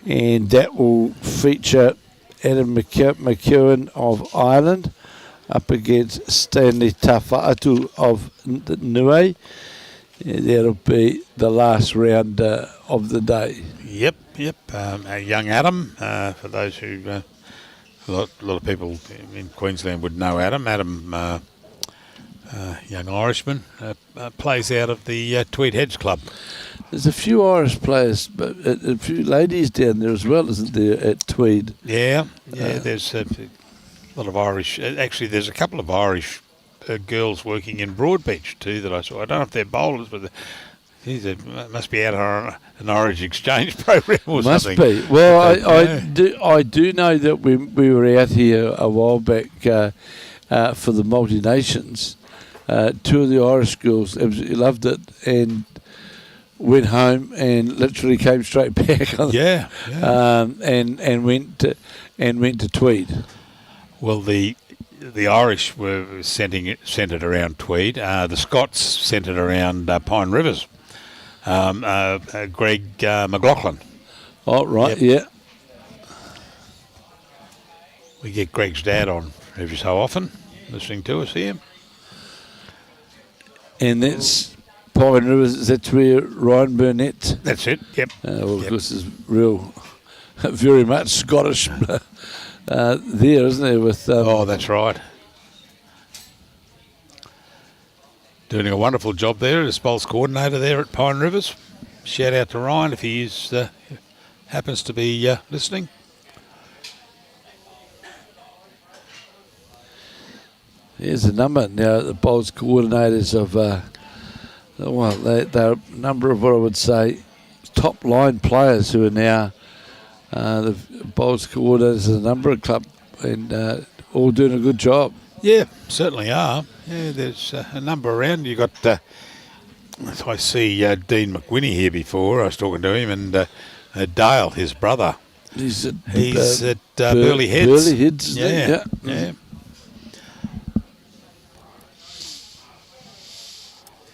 And that will feature Adam McEwen of Ireland up against Stanley Tafatu of Niue. That'll be the last round of the day. Yep. Young Adam, for those who, a lot of people in Queensland would know Adam. Adam, young Irishman, plays out of the Tweed Hedge Club. There's a few Irish players, but a few ladies down there as well, isn't there, at Tweed? Yeah, there's a lot of Irish. Actually, there's a couple of Irish girls working in Broadbeach too that I saw. I don't know if they're bowlers, but they must be out on an Irish exchange program or something. Must be. Well, I do know that we were out here a while back for the multi-nations. 2 of the Irish girls absolutely loved it and went home and literally came straight back. And went to Tweed. Well, the Irish were centred around Tweed. The Scots centred around Pine Rivers. Greg McLaughlin. Oh, right, yep. Yeah. We get Greg's dad on every so often, listening to us here. And that's Pine Rivers, that's where Ryan Burnett. That's it, yep. Well, of course, is very much Scottish there, isn't there? With that's right. Doing a wonderful job there as bowls coordinator there at Pine Rivers. Shout out to Ryan if he happens to be listening. Here's a number now. The bowls coordinators of they're a number of what I would say top line players who are now the bowls coordinators of a number of clubs and all doing a good job. Yeah, certainly are. Yeah, there's a number around. You got, I see Dean McWhinney here before. I was talking to him, and Dale, his brother. He's at Burley Heads. Burley Heads, yeah.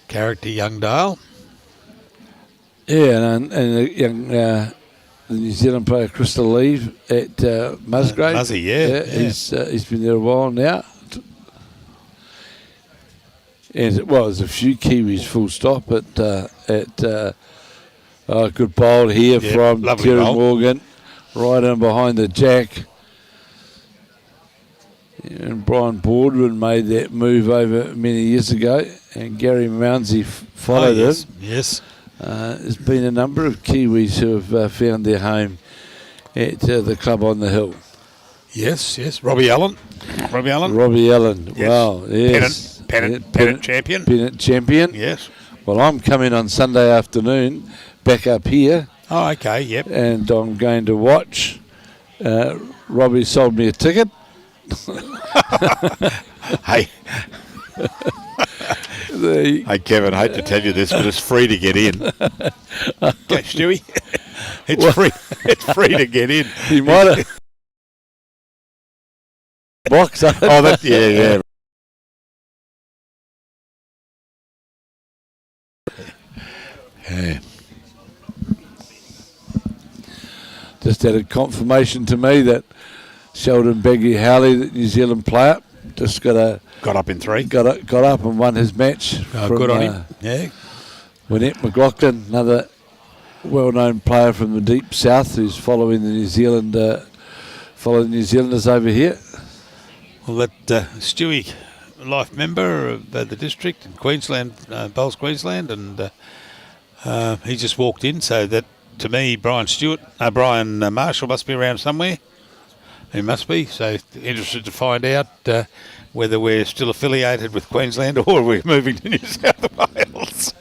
Character young Dale. Yeah, and a young the New Zealand player Crystal Leave at Musgrave. Muzzy, yeah. He's been there a while now. And there's a few Kiwis full stop at good bowl here from Terry Morgan, right in behind the jack. And Brian Baldwin made that move over many years ago, and Gary Mounsey followed him. Yes. There's been a number of Kiwis who have found their home at the club on the hill. Yes. Robbie Allen. Yes. Wow, yes. Pennant champion. Pennant champion. Yes. Well, I'm coming on Sunday afternoon back up here. Oh, okay, yep. And I'm going to watch. Robbie sold me a ticket. Hey. Hey, Kevin, I hate to tell you this, but it's free to get in. Okay, Stewie. Free. It's free to get in. He might have. Box. Oh, that, yeah. just added confirmation to me that Sheldon Baggy Howley, the New Zealand player, just got up in 3. Got up and won his match. Good on him. Yeah. Winnett McLaughlin, another well-known player from the deep south, who's following the New Zealanders over here. Well, that Stewie, life member of the district in Queensland, Bowls Queensland, and he just walked in, so that to me, Brian Marshall must be around somewhere. He must be. So interested to find out whether we're still affiliated with Queensland or we're moving to New South Wales.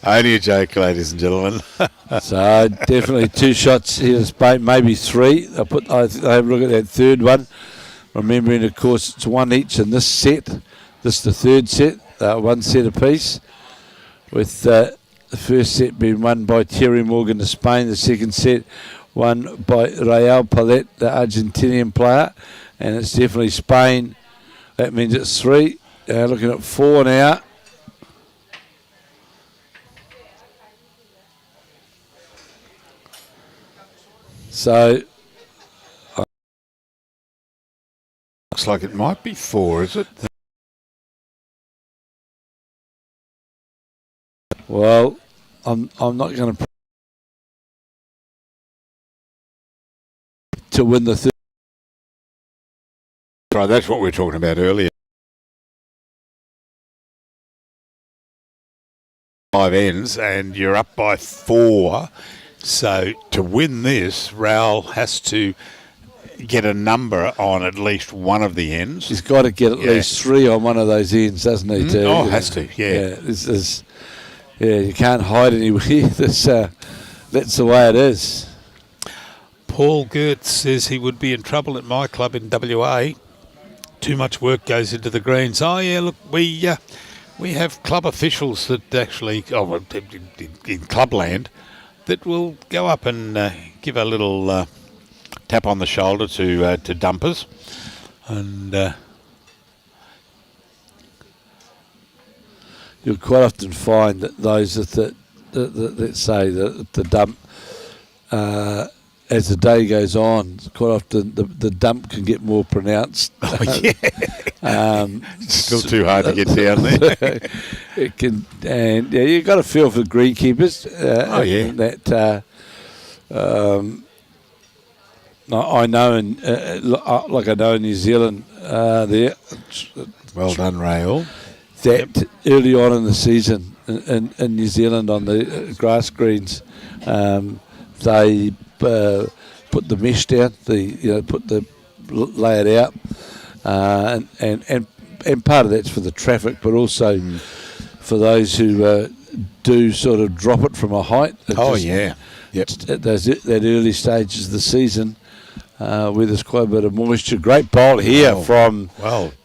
Only a joke, ladies and gentlemen. So definitely 2 shots here to Spain, maybe 3. I have a look at that third one. Remembering, of course, it's 1 each in this set. This is the third set, 1 set apiece, with the first set being won by Terry Morgan of Spain, the second set won by Raul Pollet, the Argentinian player, and it's definitely Spain. That means it's 3. Looking at 4 now. So looks like it might be 4, is it? Well, I'm not going to win the third. Right, that's what we were talking about earlier. 5 ends, and you're up by 4. So to win this, Raul has to get a number on at least one of the ends. He's got to get at least 3 on one of those ends, doesn't he? Has to, yeah. This is, you can't hide anywhere. That's the way it is. Paul Gertz says he would be in trouble at my club in WA. Too much work goes into the greens. Oh, yeah, look, we have club officials that actually, in clubland, that will go up and give a little tap on the shoulder to dumpers. And you'll quite often find that those that say that the dump, as the day goes on, quite often the dump can get more pronounced. Oh, yeah. Still too hard to get down there. It can, and yeah, you've got to feel for the greenkeepers. I know, like I know in New Zealand, there. Well done, Raul. That early on in the season in New Zealand on the grass greens, they put the mesh down, lay it out, and part of that's for the traffic, but also for those who do sort of drop it from a height. At that early stages of the season, where there's quite a bit of moisture. Great bowl here from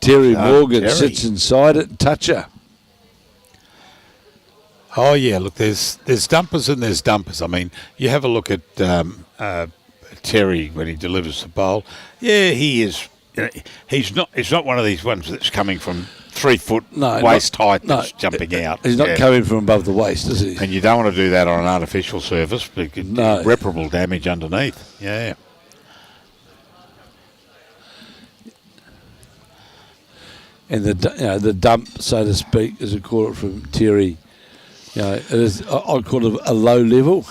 Terry Morgan. Terry sits inside it, toucher. Oh yeah, look, there's dumpers and there's dumpers. I mean, you have a look at Terry when he delivers the bowl. Yeah, he is. He's not one of these ones that's coming from 3 foot waist height that's jumping out. He's not coming from above the waist, is he? And you don't want to do that on an artificial surface because irreparable damage underneath. Yeah. And the dump, so to speak, as we call it from Terry, it is. I call it a low level.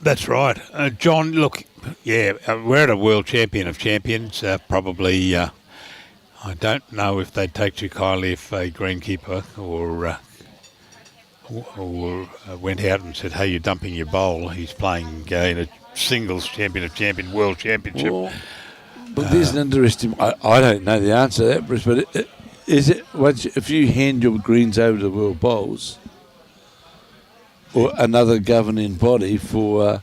That's right, John. Look, we're at a world champion of champions. Probably, I don't know if they'd take too kindly if a greenkeeper or went out and said, "Hey, you're dumping your bowl." He's playing in a singles champion of champion world championship. But there's an interesting. I don't know the answer to that, Bruce. But is it if you hand your greens over to the World Bowls or another governing body for?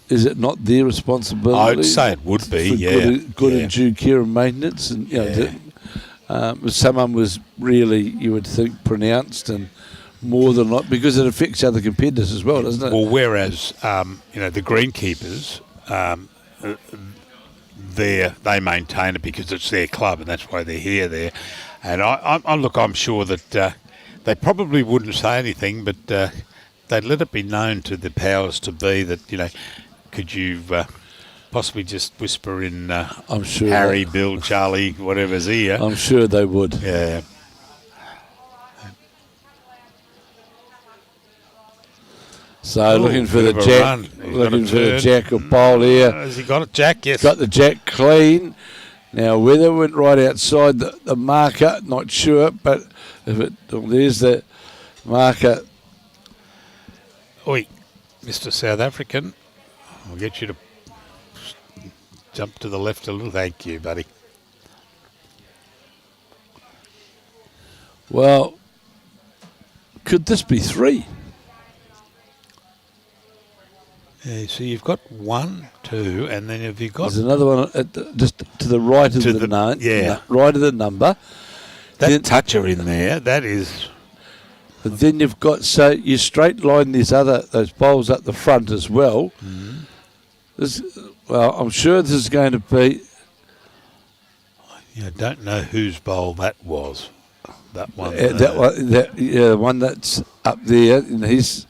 Is it not their responsibility? I'd say it would be, good and due care and maintenance, and if someone was really, you would think, pronounced and more than not, because it affects other competitors as well, doesn't it? Well, whereas the greenkeepers, they maintain it because it's their club, and that's why they're here there. And I'm sure that they probably wouldn't say anything, but they'd let it be known to the powers to be that could you possibly just whisper in I'm sure Harry, Bill, Charlie, whatever's here? I'm sure they would. Yeah. So looking for bit the of a jack, run. He's got looking a for the turn. jack or pole here. Has he got it, Jack? Yes. Got the jack clean. Now whether it went right outside the marker, not sure, but if it there's the marker. Oi, Mr. South African, I'll get you to jump to the left a little. Thank you, buddy. Well, could this be 3? Yeah, so you've got 1, 2, and then have you got There's another one just to the right of the nine. yeah. Right of the number. that toucher in there? That is. But then you've got, so you straight line those bowls up the front as well. Well, I'm sure this is going to be. I don't know whose bowl that was. That one. The one that's up there, and he's.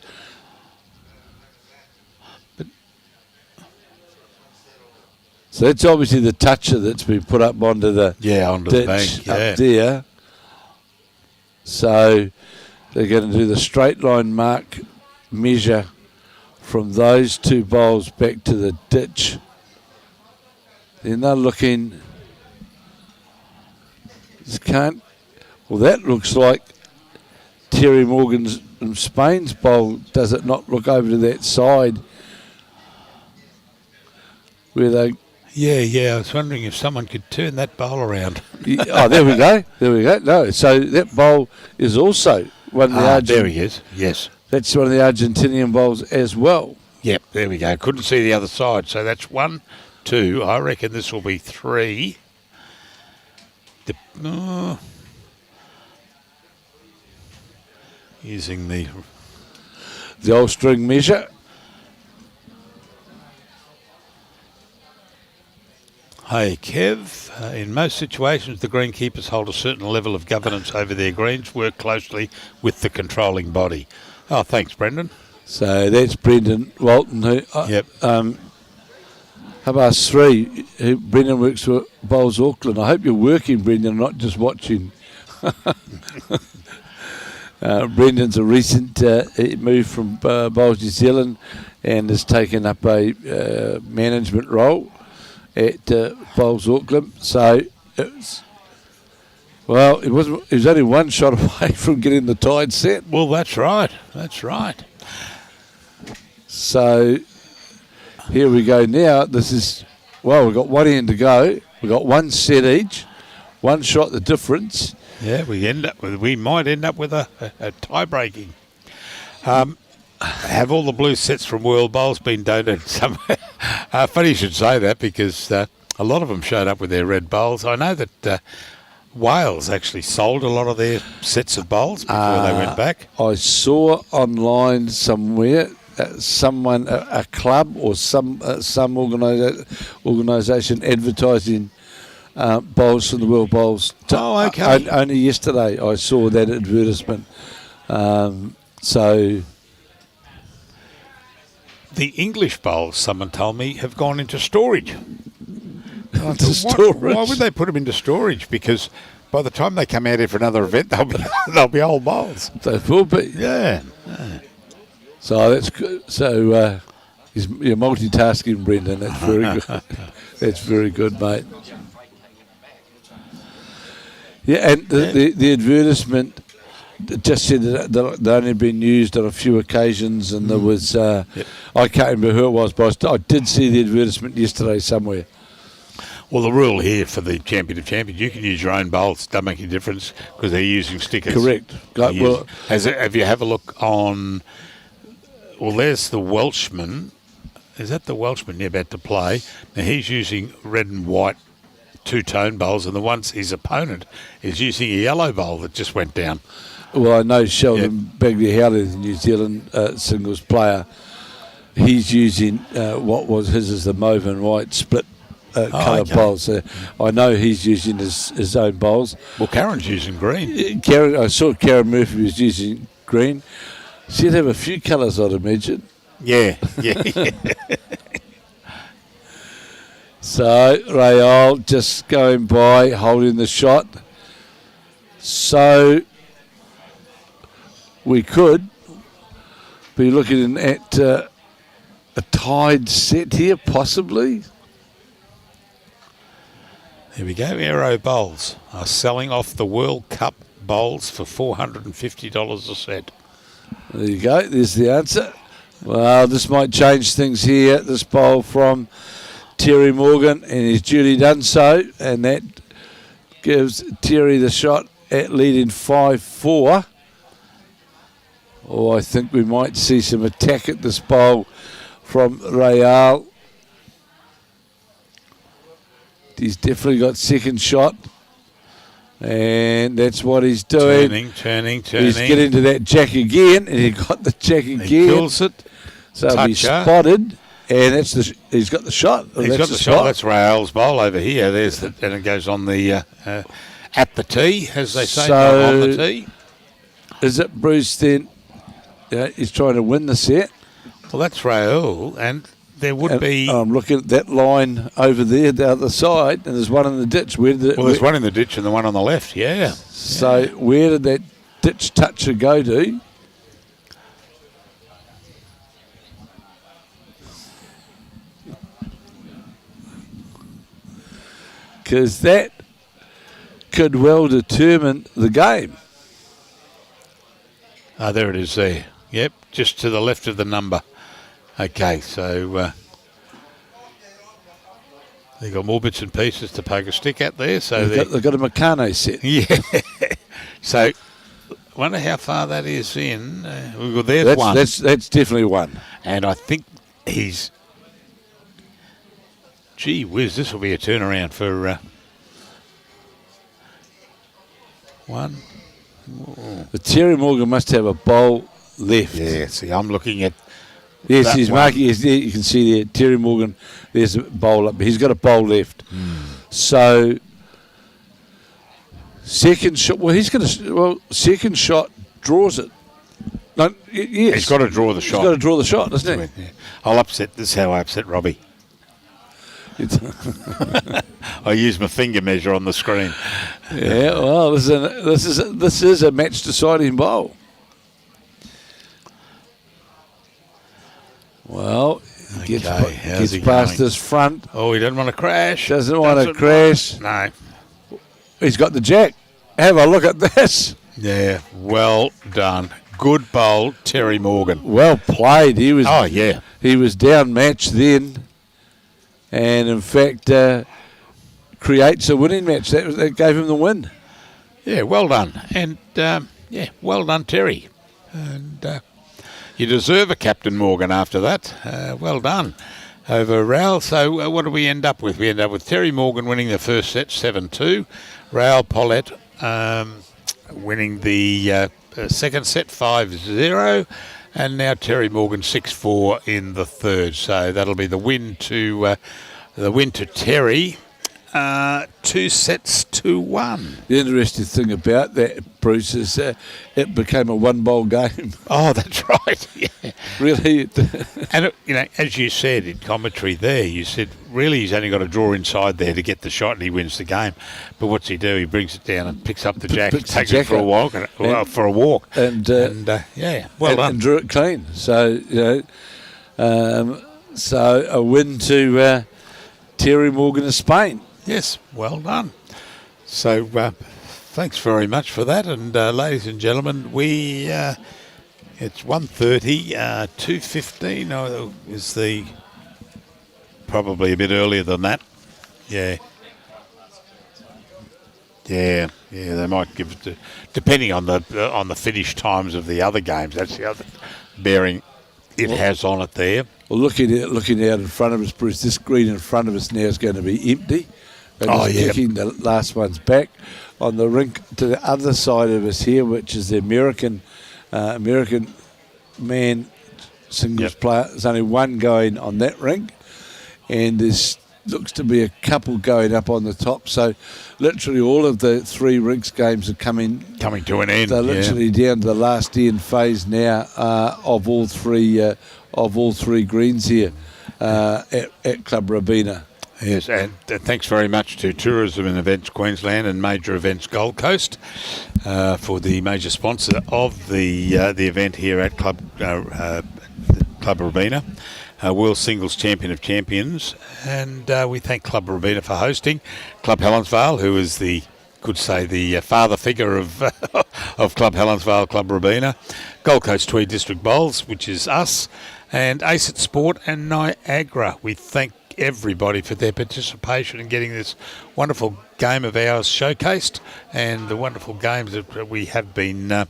So that's obviously the toucher that's been put up onto the onto the ditch bank. Yeah. up there. So they're going to do the straight line mark measure from those 2 bowls back to the ditch. Then they're looking. Well, that looks like Terry Morgan's and Spain's bowl. Does it not look over to that side where they? Yeah. I was wondering if someone could turn that bowl around. Oh, there we go. No, so that bowl is also one of the there he is. Yes. That's one of the Argentinian bowls as well. Yep, there we go. Couldn't see the other side. So that's 1, 2. I reckon this will be 3. Using the old string measure. Hey, Kev, in most situations, the greenkeepers hold a certain level of governance over their greens, work closely with the controlling body. Oh, thanks, Brendan. So that's Brendan Walton. Who, Yep. How about 3? Brendan works for Bowls Auckland. I hope you're working, Brendan, not just watching. Brendan's a recent move from Bowls New Zealand and has taken up a management role at Bowls Auckland. So it was only 1 shot away from getting the tide set. Well, that's right. So here we go now. We've got 1 end to go. We've got 1 set each, 1 shot the difference. Yeah, we might end up with a tie-breaking. Have all the blue sets from World Bowls been donated somewhere? Funny you should say that, because a lot of them showed up with their red bowls. I know that Wales actually sold a lot of their sets of bowls before they went back. I saw online somewhere a club or some organisation advertising bowls from the World Bowls. Okay. Only yesterday I saw that advertisement. So the English bowls, someone told me, have gone into storage. Storage. Why would they put them into storage? Because by the time they come out here for another event, they'll be old bowls. They will be. Yeah. So that's good. So you're multitasking, Brendan. That's very good. That's very good, mate. Yeah, and the advertisement just said that they'd only been used on a few occasions, and there was I can't remember who it was, but I did see the advertisement yesterday somewhere. Well, the rule here for the Champion of Champions, you can use your own bowls. Doesn't make any difference because they're using stickers. Correct. Have you have a look on? Well, there's the Welshman. Is that the Welshman you're about to play? Now he's using red and white two-tone bowls, and his opponent is using a yellow bowl that just went down. Well, I know Sheldon Bagley-Howley, the New Zealand singles player, he's using what was his is the mauve and white split colour bowls. I know he's using his own bowls. Well, Karen's using green. I saw Karen Murphy was using green. She'd have a few colours, I'd imagine. Yeah. So Raul just going by, holding the shot. So we could be looking at a tied set here, possibly. Here we go. Aero bowls are selling off the World Cup bowls for $450 a set. There you go. There's the answer. Well, this might change things here. This bowl from Terry Morgan, and he's duly done so, and that gives Terry the shot at leading 5-4. Oh, I think we might see some attack at this bowl from Raul. He's definitely got second shot, and that's what he's doing. Turning. He's getting to that jack again, and he got the jack again. He kills it. So he's spotted, and he's got the shot. He's got the shot. That's Raul's bowl over here. And it goes on the at the tee, as they say, not on the tee. Is it Bruce then? He's trying to win the set. Well, that's Raul, and there would be. I'm looking at that line over there, the other side, and there's one in the ditch. There's one in the ditch and the one on the left. Yeah. So where did that ditch toucher go to? Because that could well determine the game. There it is there. Yep, just to the left of the number. Okay, so they've got more bits and pieces to poke a stick at there. So they've got a Meccano set. Yeah. So, wonder how far that is in. Well, there's one. That's definitely one. And I think he's... Gee whiz, this will be a turnaround for one. But Terry Morgan must have a bowl left. Yeah, see, I'm looking at... Yes, he's marking. You can see there, Terry Morgan, there's a bowl up. He's got a bowl left. So, second shot... second shot draws it. No, yes. He's got to draw the shot. He's got to draw the shot, doesn't he? Yeah. I'll upset... This is how I upset Robbie. I use my finger measure on the screen. Yeah, well, this is a match deciding bowl. Well, he gets past his front. Oh, he doesn't want to crash. Doesn't want to crash. No. He's got the jack. Have a look at this. Yeah, well done. Good bowl, Terry Morgan. Well played. He was. Oh yeah. He was down match then. And in fact, creates a winning match. That gave him the win. Yeah, well done. And, well done, Terry. And you deserve a Captain Morgan after that. Well done over Raul. So what do we end up with? We end up with Terry Morgan winning the first set, 7-2. Raul Pollet winning the second set, 5-0. And now Terry Morgan 6-4 in the third. So that'll be the win to Terry. 2-1. The interesting thing about that, Bruce, is it became a one-bowl game. Oh, that's right. Yeah. Really. And, as you said in commentary there, you said, really, he's only got to draw inside there to get the shot and he wins the game. But what's he do? He brings it down and picks up the jack, takes it for a walk. And well done. And drew it clean. So, so a win to Terry Morgan of Spain. Yes, well done. So, thanks very much for that. And, ladies and gentlemen, it's 1:30, 2:15 is probably a bit earlier than that. Yeah. Yeah, they might give it to, depending on the finish times of the other games. That's the other bearing it has on it there. Well, looking out in front of us, Bruce, this green in front of us now is going to be empty. Kicking the last one's back on the rink to the other side of us here, which is the American man singles player. There's only one going on that rink, and there's looks to be a couple going up on the top. So literally all of the three rinks games are coming to an end. They're literally down to the last end phase now of all three greens here at Club Robina. Yes, and thanks very much to Tourism and Events Queensland and Major Events Gold Coast for the major sponsor of the event here at Club Robina, World Singles Champion of Champions, and we thank Club Robina for hosting. Club Helensvale, who is the father figure of of Club Helensvale, Club Robina, Gold Coast-Tweed District Bowls, which is us, and ACET Sport and Niagara. We thank everybody for their participation in getting this wonderful game of ours showcased and the wonderful games that we have been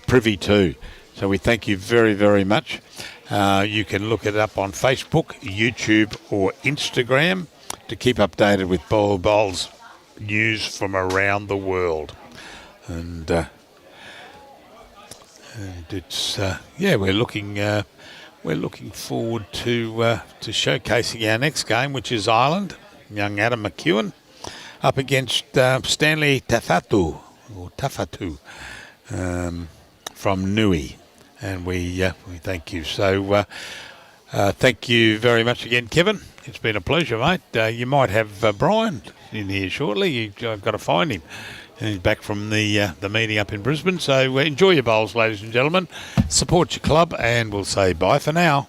privy to. So we thank you very, very much. You can look it up on Facebook, YouTube or Instagram to keep updated with bowls news from around the world. And it's we're looking forward to showcasing our next game, which is Ireland. Young Adam McEwen up against Stanley Tafatu from Nui, and we thank you. So thank you very much again, Kevin. It's been a pleasure, mate. You might have Brian in here shortly. I've got to find him. And he's back from the meeting up in Brisbane. So enjoy your bowls, ladies and gentlemen. Support your club, and we'll say bye for now.